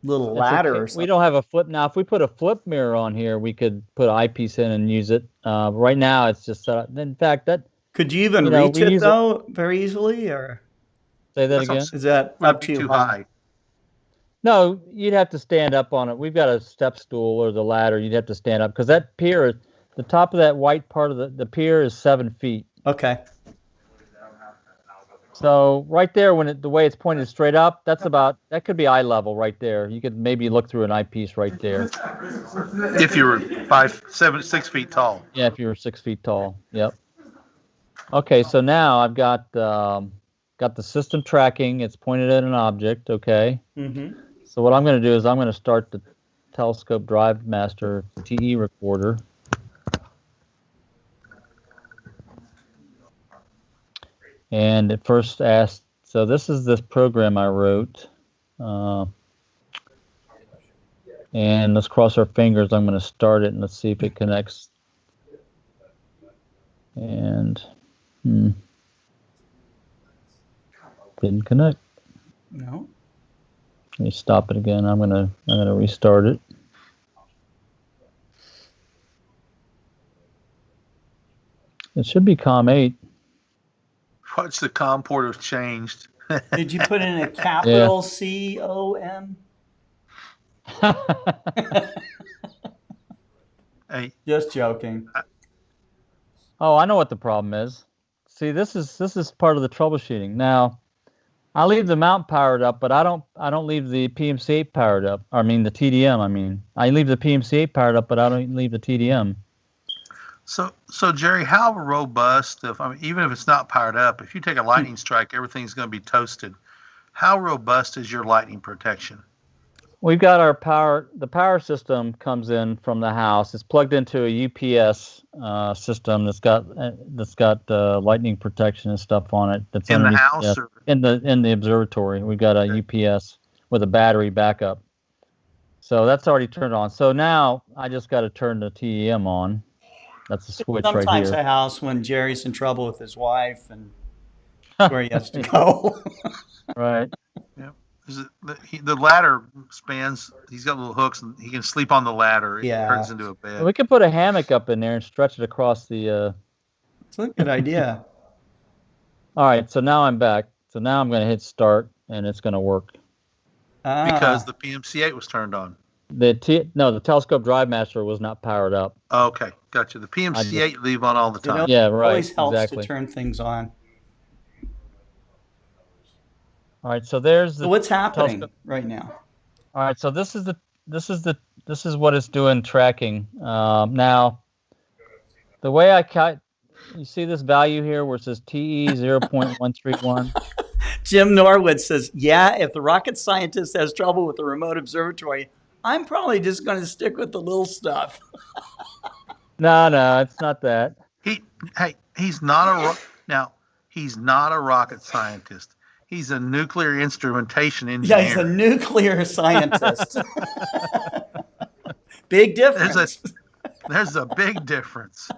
little ladder or something. We don't have a flip. Now, if we put a flip mirror on here, we could put an eyepiece in and use it. Right now, it's just set up. In fact, could you even reach it, though, very easily? Or say that again? Is that up too high? No, you'd have to stand up on it. We've got a step stool or the ladder. You'd have to stand up because that pier, the top of that white part of the pier is 7 feet. Okay. So right there, when the way it's pointed straight up, that could be eye level right there. You could maybe look through an eyepiece right there. If you were 6 feet tall. Yeah, if you were 6 feet tall. Yep. Okay, so now I've got the system tracking. It's pointed at an object. Okay. Mm-hmm. So what I'm going to do is I'm going to start the Telescope Drive Master TE recorder. And it first asked, so this is this program I wrote. And let's cross our fingers. I'm going to start it and let's see if it connects. And didn't connect. No. Let me stop it again. I'm gonna restart it. It should be COM-8. Watch the COM port have changed. Did you put in a capital COM? Hey, just joking. Oh, I know what the problem is. See, this is part of the troubleshooting. Now, I leave the mount powered up, but I don't leave the PMC-8 powered up. I mean the TDM. I leave the PMC-8 powered up, but I don't leave the TDM. So Jerry, how robust? Even if it's not powered up, if you take a lightning strike, everything's going to be toasted. How robust is your lightning protection? We've got our power. The power system comes in from the house. It's plugged into a UPS system that's got lightning protection and stuff on it. That's in the house, or? in the observatory. We've got a UPS with a battery backup. So that's already turned on. So now I just got to turn the TEM on. That's the switch right here. Sometimes a house when Jerry's in trouble with his wife and where he has to go. Right. Yeah. The ladder spans. He's got little hooks, and he can sleep on the ladder. It turns into a bed. We could put a hammock up in there and stretch it across the. It's a good idea. All right, so now I'm back. So now I'm going to hit start, and it's going to work. Because the PMC-8 was turned on. The Telescope Drive Master was not powered up. Okay, gotcha. The PMC-8 leave on all the time. Yeah, right. It always helps exactly. to turn things on. All right, so there's the. So what's happening right now? All right, so this is what it's doing tracking. Now, the way you see this value here where it says TE 0.131. Jim Norwood says, "Yeah, if the rocket scientist has trouble with the remote observatory, I'm probably just going to stick with the little stuff." No, it's not that. He's not a rocket scientist. He's a nuclear instrumentation Yeah, engineer. he's a nuclear scientist. Big difference. There's a big difference.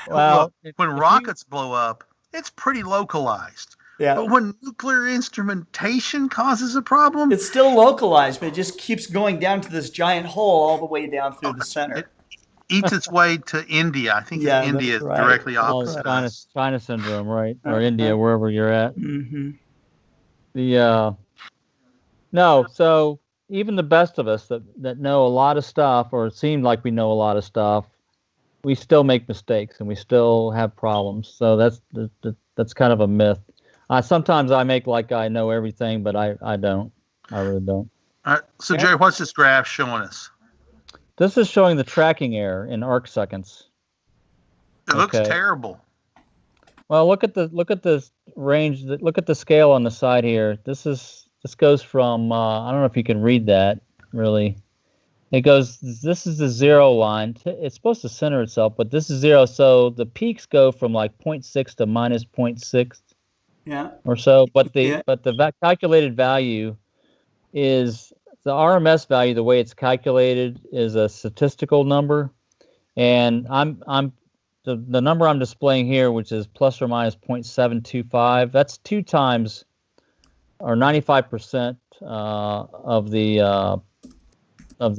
Well, when rockets blow up, it's pretty localized. Yeah. But when nuclear instrumentation causes a problem, It's still localized, but it just keeps going down to this giant hole all the way down through the center. It eats its way to India. I think Yeah, India is that's right. directly Oh, opposite China, us. China syndrome, right? Or India, wherever you're at. Mm-hmm. No, so even the best of us that know a lot of stuff, or seem like we know a lot of stuff, we still make mistakes and we still have problems. So that's kind of a myth. Sometimes I make like I know everything, but I don't. I really don't. All right. So Jerry, what's this graph showing us? This is showing the tracking error in arc seconds. It looks terrible. Well, look at the range. Look at the scale on the side here. This goes from I don't know if you can read that really. It goes. This is the 0 line. It's supposed to center itself, but this is 0. So the peaks go from like 0.6 to minus 0.6. Yeah. Or so. But the calculated value is the RMS value. The way it's calculated is a statistical number, and the number I'm displaying here, which is plus or minus 0.725. That's 2 times or 95% of the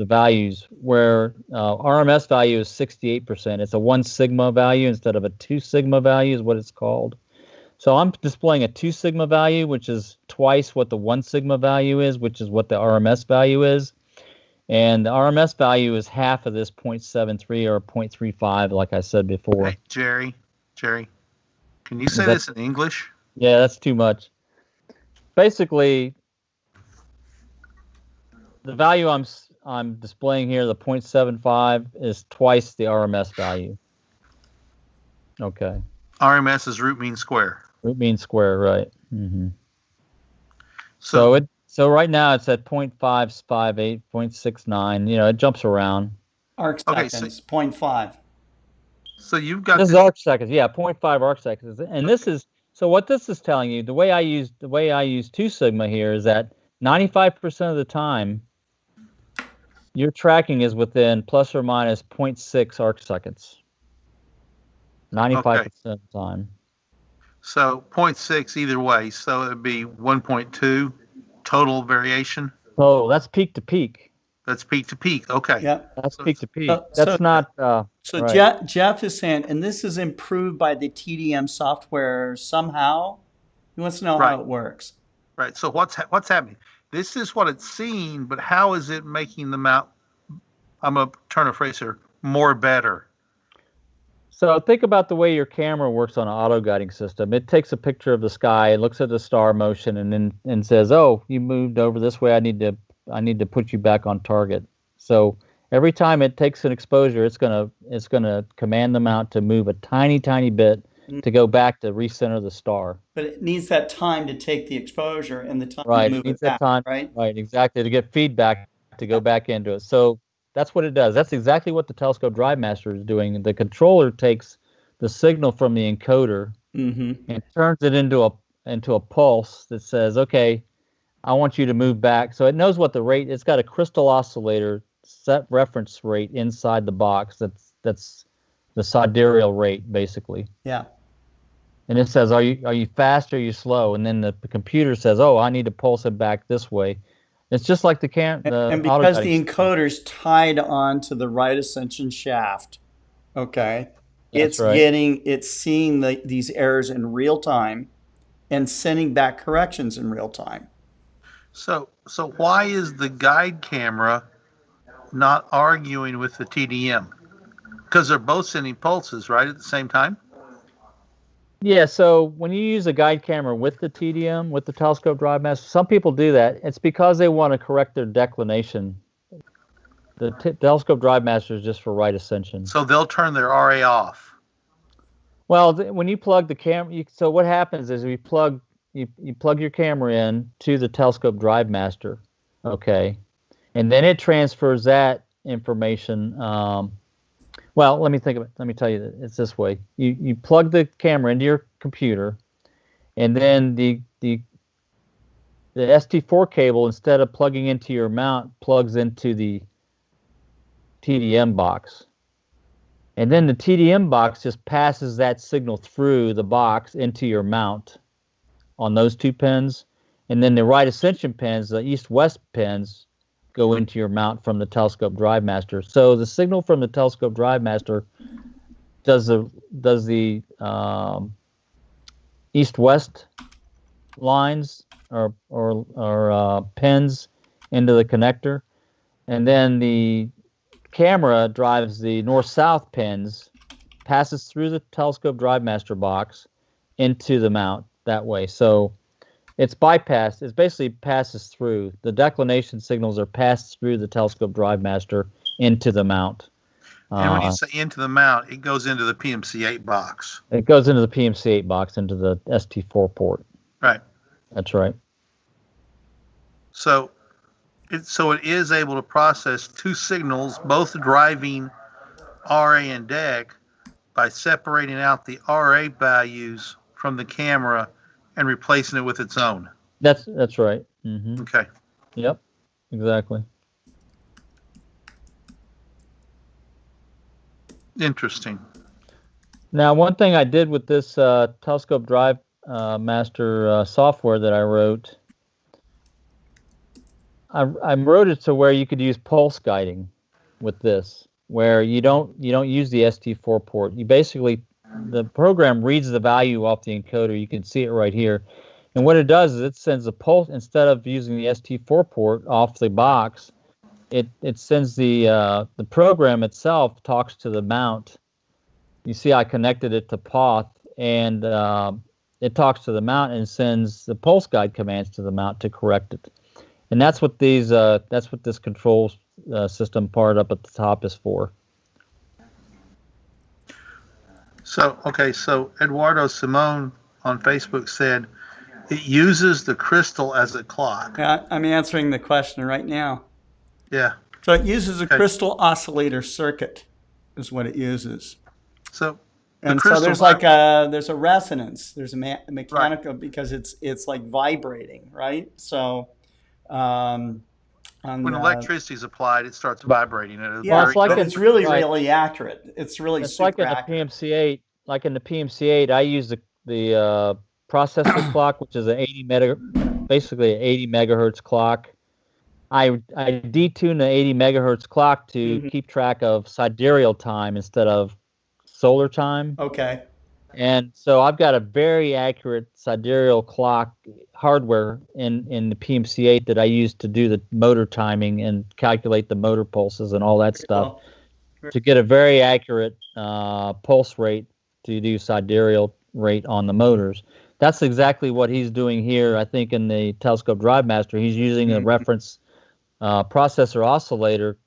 values, where RMS value is 68%. It's a 1 sigma value instead of a 2 sigma value is what it's called. So I'm displaying a 2 sigma value, which is twice what the 1 sigma value is, which is what the RMS value is. And the RMS value is half of this 0.73 or 0.35, like I said before. Hey, Jerry, can you say this in English? Yeah, that's too much. Basically, the value I'm displaying here, the 0.75, is twice the RMS value. Okay. RMS is root mean square. Root mean square, right. Mm-hmm. So right now it's at 0.558, 0.69. It jumps around. Arc seconds, 0.5. So you've got this is arc seconds, yeah, 0.5 arc seconds, and this is what this is telling you. The way I use 2 sigma here is that 95% of the time your tracking is within plus or minus 0.6 arc seconds. 95% of the time. So 0.6 either way. So it'd be 1.2 total variation. Oh, that's peak to peak. That's peak to peak. Okay. Yeah. That's peak to peak. So right. Jeff is saying, and this is improved by the TDM software somehow. He wants to know how it works. Right. So what's happening? This is what it's seeing, but how is it making them out? I'm going to turn a phrase here. More better. So think about the way your camera works on an auto guiding system. It takes a picture of the sky, looks at the star motion, and says, "Oh, you moved over this way. I need to put you back on target." So every time it takes an exposure, it's gonna command the mount to move a tiny bit to go back to recenter the star. But it needs that time to take the exposure and the time to move it back. Right, exactly, to get feedback to go back into it. So that's what it does. That's exactly what the telescope drive master is doing. The controller takes the signal from the encoder and turns it into a pulse that says, "Okay, I want you to move back." So it knows what the rate. It's got a crystal oscillator set reference rate inside the box. That's the sidereal rate, basically. Yeah. And it says, "Are you fast or are you slow?" And then the computer says, "Oh, I need to pulse it back this way." It's just like and because the encoder's tied onto the right ascension shaft, okay, it's seeing these errors in real time and sending back corrections in real time. So why is the guide camera not arguing with the TDM? Because they're both sending pulses, right, at the same time? Yeah, so when you use a guide camera with the TDM, with the telescope drive master, some people do that. It's because they want to correct their declination. The telescope drive master is just for right ascension. So they'll turn their RA off. Well, when you plug the camera, so what happens is you plug your camera in to the telescope drive master, okay, and then it transfers that information. Well, let me think of it. Let me tell you that it's this way. You plug the camera into your computer, and then the the ST4 cable, instead of plugging into your mount, plugs into the TDM box. And then the TDM box just passes that signal through the box into your mount on those 2 pins. And then the right ascension pins, the east-west pins, go into your mount from the telescope drive master. So the signal from the telescope drive master does the east-west lines or pins into the connector, and then the camera drives the north-south pins, passes through the telescope drive master box into the mount that way. So it's bypassed. It basically passes through. The declination signals are passed through the telescope drive master into the mount. And when you say into the mount, it goes into the PMC-8 box. It goes into the PMC-8 box, into the ST4 port. Right. That's right. So it is able to process 2 signals, both driving RA and DEC, by separating out the RA values from the camera and replacing it with its own. That's right. Mm-hmm. Okay. Yep. Exactly. Interesting. Now, one thing I did with this telescope drive master software that I wrote, I wrote it to where you could use pulse guiding with this, where you don't use the ST4 port. You basically, the program reads the value off the encoder. You can see it right here. And what it does is it sends a pulse, instead of using the ST4 port off the box, it sends the program itself talks to the mount. You see I connected it to PAUTH, and it talks to the mount and sends the pulse guide commands to the mount to correct it. And that's what this control system part up at the top is for. So Eduardo Simone on Facebook said it uses the crystal as a clock. Yeah, I'm answering the question right now. Yeah. So it uses a crystal oscillator circuit, is what it uses. So and so there's there's a resonance. There's a mechanical, right, because it's like vibrating, right? So when electricity is applied, it starts vibrating. It's really really accurate. It's really super like in the PMC-8. Like in the PMC-8, I use the processor clock, which is basically an 80 megahertz clock. I detune the 80 megahertz clock to keep track of sidereal time instead of solar time. Okay. And so I've got a very accurate sidereal clock hardware in the PMC-8 that I use to do the motor timing and calculate the motor pulses and all that stuff to get a very accurate pulse rate to do sidereal rate on the motors. That's exactly what he's doing here. I think in the telescope drive master, he's using a reference processor oscillator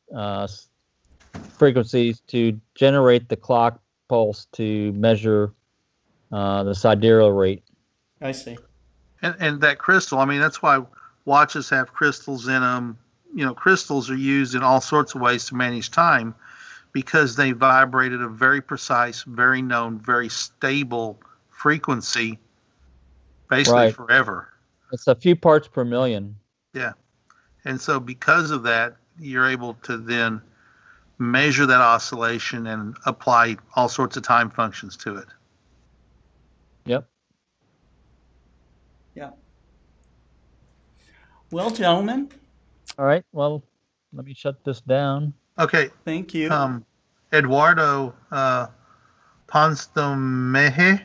frequencies to generate the clock pulse to measure the sidereal rate. I see. And that crystal, I mean, that's why watches have crystals in them. You know, crystals are used in all sorts of ways to manage time because they vibrate at a very precise, very known, very stable frequency, basically forever. It's a few parts per million. Yeah. And so because of that, you're able to then measure that oscillation and apply all sorts of time functions to it. Yep. Yeah. Well, gentlemen. All right. Well, let me shut this down. Okay. Thank you. Eduardo Ponsdominich.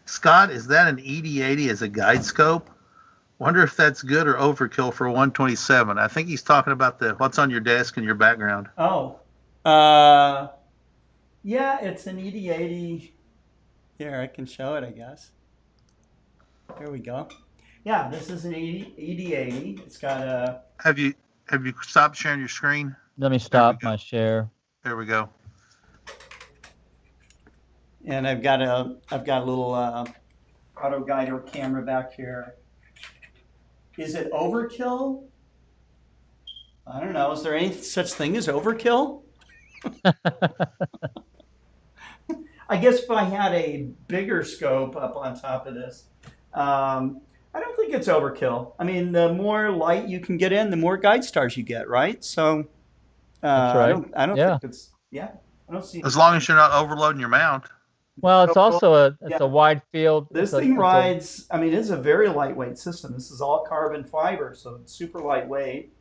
Scott, is that an ED80 as a guide scope? Wonder if that's good or overkill for a 127. I think he's talking about what's on your desk in your background. Oh. Yeah, it's an ED80. Here, I can show it, I guess. There we go. Yeah, this is an ED80. It's got a... Have you stopped sharing your screen? Let me stop my share. There we go. And I've got a little auto guider camera back here. Is it overkill? I don't know. Is there any such thing as overkill? I guess if I had a bigger scope up on top of this, I don't think it's overkill. I mean, the more light you can get in, the more guide stars you get, right? So That's I right. don't Yeah. think it's yeah. I don't see As long as you're not overloading your mount. Well, it's also a yeah. wide field. This It's a thing it's a rides. I mean, it's a very lightweight system. This is all carbon fiber, so it's super lightweight.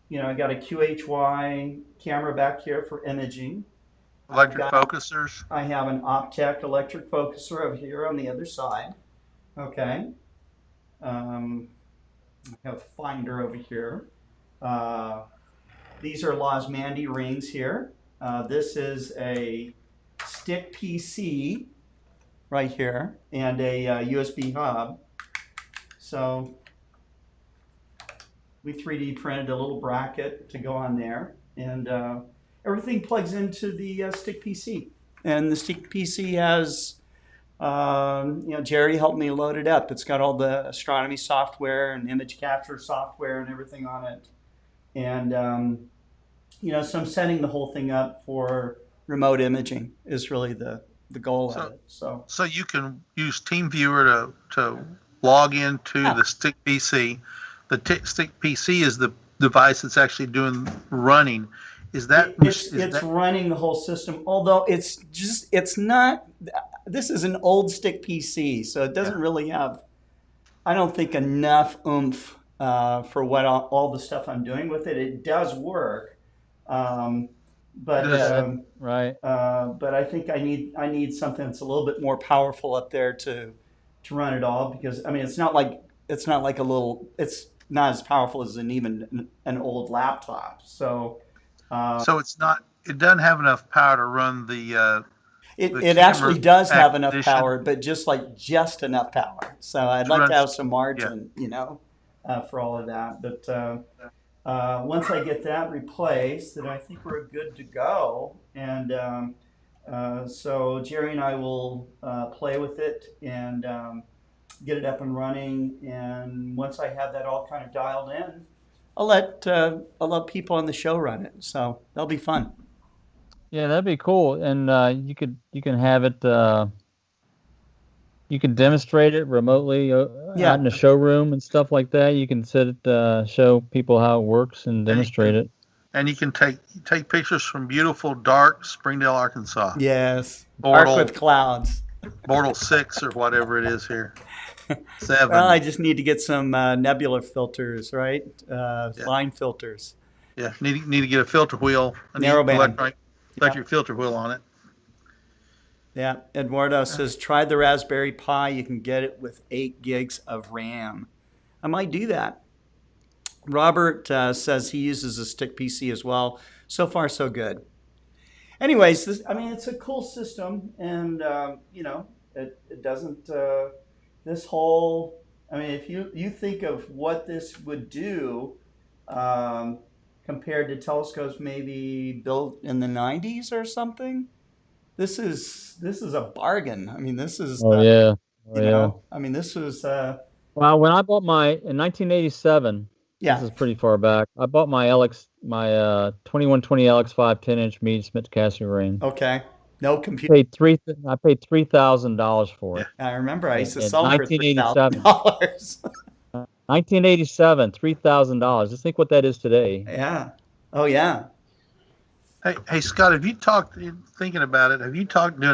You know, I got a QHY camera back here for imaging. Electric focusers. I have an Optec electric focuser over here on the other side. Okay. I have a finder over here. These are Losmandy rings here. This is a stick PC right here and a USB hub. So we 3D printed a little bracket to go on there, and everything plugs into the stick PC. And the stick PC has, Jerry helped me load it up. It's got all the astronomy software and image capture software and everything on it. And, so I'm setting the whole thing up for remote imaging is really the goal of it. So you can use TeamViewer to log into the stick PC. The stick PC is the device that's actually doing running. Is that it's running the whole system? Although it's not. This is an old stick PC, so it doesn't really have, I don't think, enough oomph for what all the stuff I'm doing with it. It does work, but right. But I think I need something that's a little bit more powerful up there to run it all, because I mean it's not like it's not as powerful as even an old laptop. So it's not. It doesn't have enough power to run the. It actually does have enough power, but just enough power. So I'd like to have some margin, for all of that. But once I get that replaced, then I think we're good to go. And so Jerry and I will play with it and get it up and running. And once I have that all kind of dialed in, I'll let people on the show run it. So that'll be fun. Yeah, that'd be cool. And you can have it. You can demonstrate it remotely out in the showroom and stuff like that. You can sit it, show people how it works and demonstrate it. And you can take pictures from beautiful, dark Springdale, Arkansas. Yes, dark with clouds. Bortle 6 or whatever it is here. 7. Well, I just need to get some nebula filters, right? Line filters. Yeah, need to get a filter wheel. Narrowband. Electric filter wheel on it. Yeah, Eduardo says, try the Raspberry Pi. You can get it with 8 gigs of RAM. I might do that. Robert says he uses a stick PC as well. So far, so good. Anyways, it's a cool system, and, it doesn't, this whole, if you think of what this would do compared to telescopes maybe built in the 90s or something, this is a bargain. this is this was well, when I bought in 1987, this is pretty far back. I bought my 2120 LX5 10-inch medium Smith Cassegrain. Okay. No computer. I paid $3,000 for it. I remember I used to sell for $3,000. 1987, $3,000. Just think what that is today. Yeah. Oh yeah. Hey Scott, have you talked, thinking about it, talking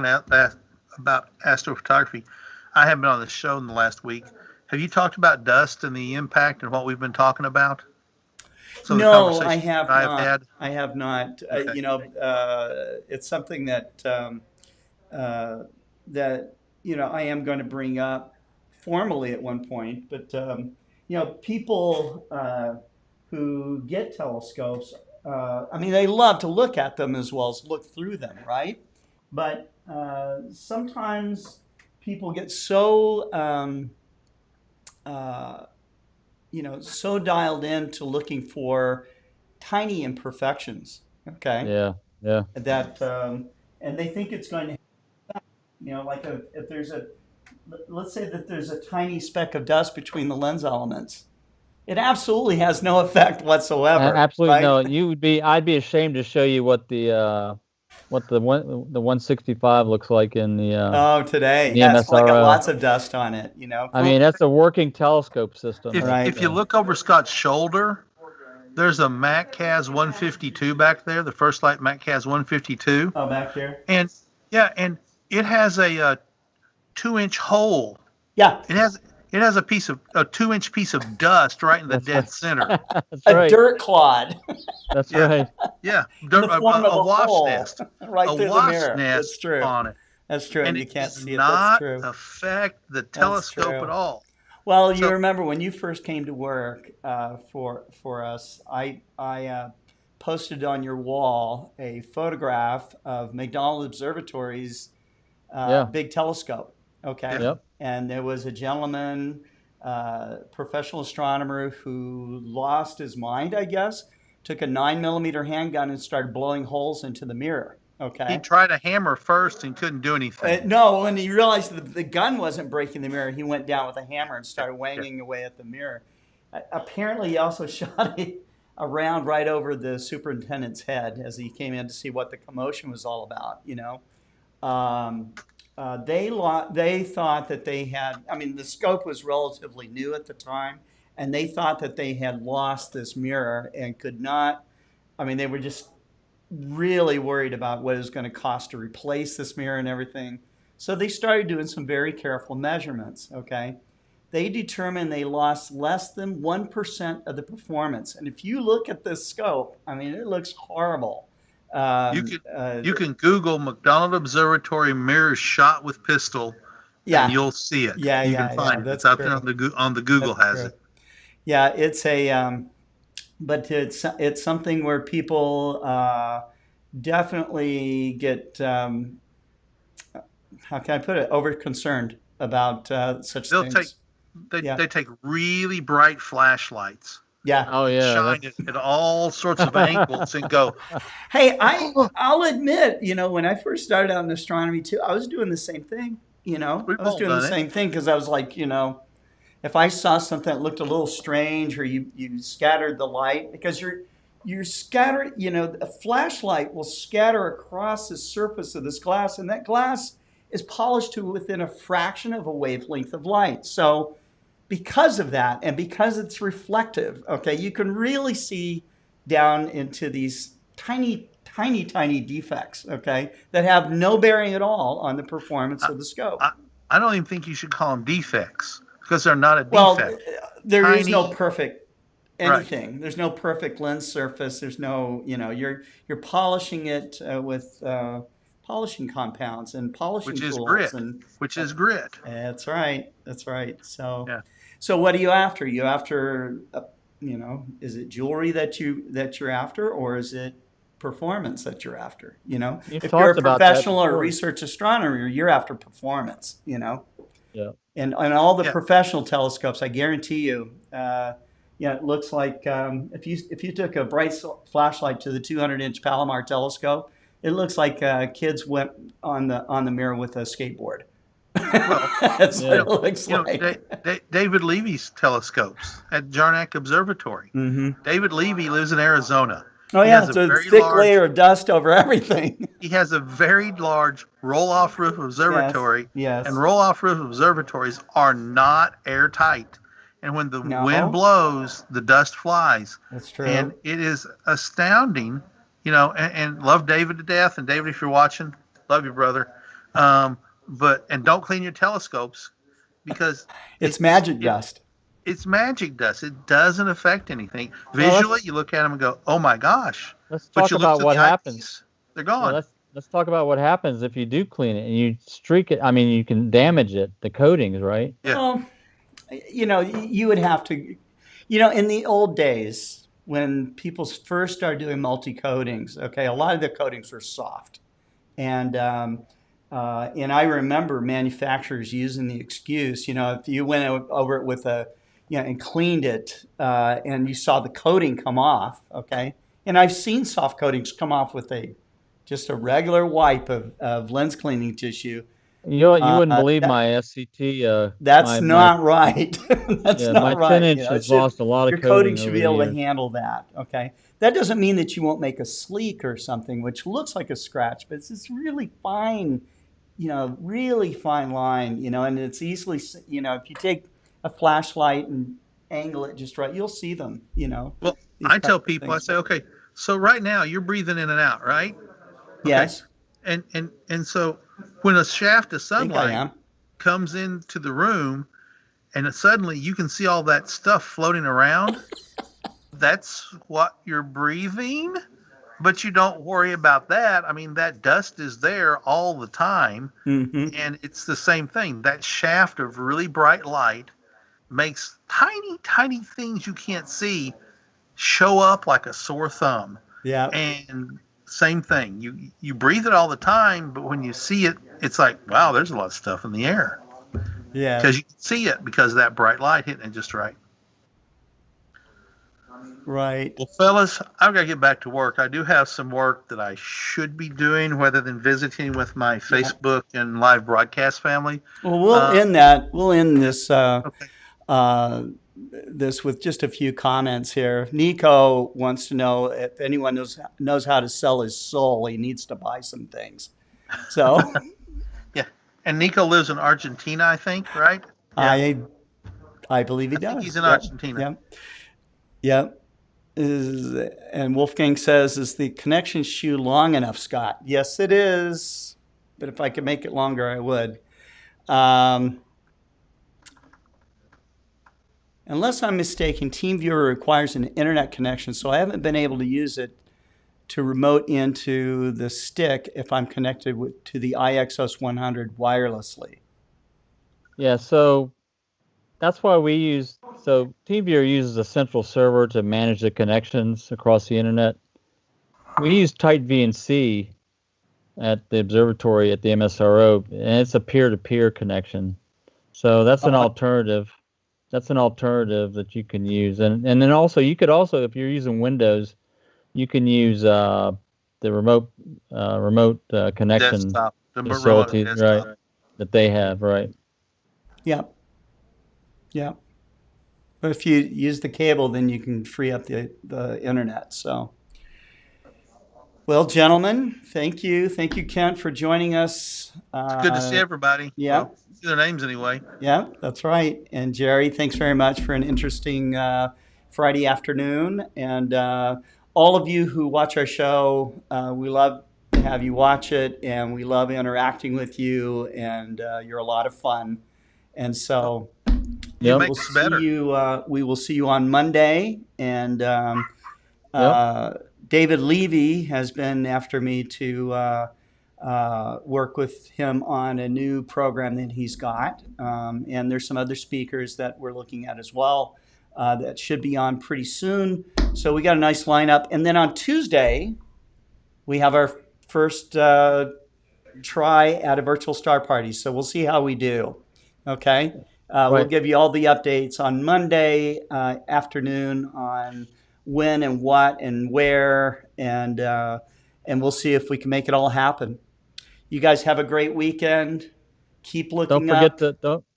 about astrophotography? I haven't been on the show in the last week. Have you talked about dust and the impact and what we've been talking about? No, I have not. I have not. Okay. It's something that I am going to bring up formally at one point. But people who get telescopes, they love to look at them as well as look through them, right? But sometimes people get so so dialed into looking for tiny imperfections. Okay. Yeah. That and they think it's going to, like if there's let's say that there's a tiny speck of dust between the lens elements. It absolutely has no effect whatsoever. Absolutely right? no. I'd be ashamed to show you what the what the 165 looks like in the Oh, today, the yeah, it's like got MSRO. lots of dust on it, you know. I mean, that's a working telescope system. Right. If you look over Scott's shoulder, there's a MacCaz 152 back there, the First Light MacCaz 152. Oh, back here. And yeah, and it has a 2-inch hole. Yeah, It has a 2-inch piece of dust right in the That's dead right. center. That's a right. dirt clod That's Yeah. right. Yeah, in the form of a wasp hole nest, right a through the wasp mirror. nest That's true. on it, That's true, and and you it can't does see it. That's not true. affect the telescope true. at all. Well, you So- remember when you first came to work for us, I posted on your wall a photograph of McDonald Observatories Yeah. big telescope. Okay. Yep. And there was a gentleman, professional astronomer, who lost his mind, I guess, took a 9mm handgun and started blowing holes into the mirror. Okay. He tried a hammer first and couldn't do anything. No, when he realized that the gun wasn't breaking the mirror, he went down with a hammer and started wanging away at the mirror. Apparently, he also shot a round right over the superintendent's head as he came in to see what the commotion was all about. You know, they thought that they had. I mean, the scope was relatively new at the time, and they thought that they had lost this mirror and could not. I mean, they were just really worried about what it was going to cost to replace this mirror and everything. So they started doing some very careful measurements, okay? They determined they lost less than 1% of the performance. And if you look at this scope, I mean, it looks horrible. You can Google McDonald Observatory mirrors shot with pistol, yeah, and you'll see it. Yeah, you yeah, can find yeah, it. that's It's out true. there on the Google That's has true. it. Yeah, it's but it's something where people definitely get, how can I put it, over concerned about such They'll things. They take really bright flashlights, Yeah. Oh yeah. shine it at all sorts of angles, and go. Hey, I'll admit, you know, when I first started out in astronomy too, I was doing the same thing. You know, We've I was all doing the done it. same thing because I was like, you know, if I saw something that looked a little strange, or you scattered the light, because you're scattered, you know, a flashlight will scatter across the surface of this glass, and that glass is polished to within a fraction of a wavelength of light. So because of that, and because it's reflective, okay, you can really see down into these tiny defects, okay, that have no bearing at all on the performance of the scope. I don't even think you should call them defects because they're not a Well, defect. there is no Tiny- perfect anything. There's no perfect lens surface. There's no, you know, you're polishing it with polishing compounds and polishing Which is tools, grit. and Which is grit. that's right. That's right. So, Yeah. so what are you after? You after, you know, is it jewelry that you're after, or is it performance that you're after? You know, You've if you're a talked about that professional or a before. research astronomer, you're after performance. You know. Yeah. And all the Yeah. professional telescopes, I guarantee you, yeah, it looks like if you took a bright flashlight to the 200-inch Palomar telescope, it looks like kids went on the mirror with a skateboard. That's what it looks You know, like. David Levy's telescopes at Jarnac Observatory. Mm-hmm. David Levy lives in Arizona. Oh He yeah, has it's a a very thick large- layer of dust over everything. He has a very large roll-off roof observatory, Yes. and roll-off roof observatories are not airtight. And when the No? wind blows, the dust flies. That's true. And it is astounding, you know, and love David to death. And David, if you're watching, love you, brother. And don't clean your telescopes because it's magic dust. it's magic dust. It doesn't affect anything. Well, Visually, you look at them and go, oh my gosh. Let's But talk you look about to what the happens. eyepiece, they're Well, gone. let's talk about what happens if you do clean it and you streak it. I mean, you can damage it, the coatings, right? Yeah. Well, you know, you would have to, you know, in the old days when people first started doing multi-coatings, okay, a lot of the coatings were soft. And I remember manufacturers using the excuse, you know, if you went over it with a, you know, and cleaned it and you saw the coating come off, okay, and I've seen soft coatings come off with just a regular wipe of lens cleaning tissue. You wouldn't believe That- my SCT. That's My not right. That's yeah, not my 10 right. inch has lost a lot Your of coding coding should over be the able to years. handle that. Okay. That doesn't mean that you won't make a sleek or something, which looks like a scratch, but it's this really fine, really fine line, and it's easily, if you take a flashlight and angle it just right, you'll see them, Well, these I tell types of people, I things. say, okay, so right now you're breathing in and out, right? Okay. Yes, And so when a shaft of I think I sunlight am. comes into the room and suddenly you can see all that stuff floating around, that's what you're breathing. But you don't worry about that. I mean, that dust is there all the time. Hmm. And it's the same thing. That shaft of really bright light makes tiny, tiny things you can't see show up like a sore thumb. Yeah, And same thing. You breathe it all the time, but when you see it, it's like, wow, there's a lot of stuff in the air. yeah. Because you can see it because of that bright light hitting it just right. Right. Well, fellas, I've got to get back to work. I do have some work that I should be doing rather than visiting with my Facebook and live broadcast family. Well, we'll Uh, end that. We'll end this Okay. uh, this with just a few comments here. Nico wants to know if anyone knows how to sell his soul. He needs to buy some things. So Yeah. And Nico lives in Argentina, I think, right? Yeah. I believe he I think he's does. in Yep. Argentina. Yep. Yep. And Wolfgang says, "Is the connection shoe long enough, Scott?" Yes, it is. But if I could make it longer, I would. Um, Unless I'm mistaken, TeamViewer requires an internet connection, so I haven't been able to use it to remote into the stick if I'm connected to the iXOS 100 wirelessly. Yeah, so that's why TeamViewer uses a central server to manage the connections across the internet. We use Tight VNC at the observatory at the MSRO, and it's a peer-to-peer connection. So that's an alternative. That's an alternative that you can use, and then also you could also, if you're using Windows, you can use the remote connection Desktop. The remote facility, desktop. right? That they have, right? Yep. Yep. But if you use the cable, then you can free up the internet. So, well, gentlemen, thank you. Thank you, Kent, for joining us. It's good to see everybody. Yeah. Well, see their names anyway. Yeah, that's right. And Jerry, thanks very much for an interesting Friday afternoon. And all of you who watch our show, we love to have you watch it, and we love interacting with you. And you're a lot of fun. And so You Yep. make we'll us see better. you. We will see you on Monday. And Yep. David Levy has been after me to work with him on a new program that he's got. And there's some other speakers that we're looking at as well that should be on pretty soon. So we got a nice lineup. And then on Tuesday, we have our first try at a virtual star party. So we'll see how we do. Okay. We'll Right. give you all the updates on Monday afternoon on when and what and where, and we'll see if we can make it all happen. You guys have a great weekend. Keep looking up.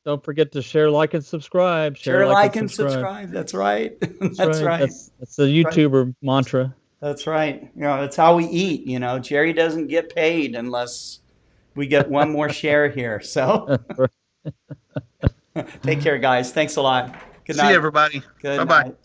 Don't forget to share, like, and subscribe. Share, like, and subscribe. That's right. That's right. That's the YouTuber mantra. That's right. That's how we eat. Jerry doesn't get paid unless we get one more share here. So take care, guys. Thanks a lot. Good night. See everybody. Good Bye-bye. night.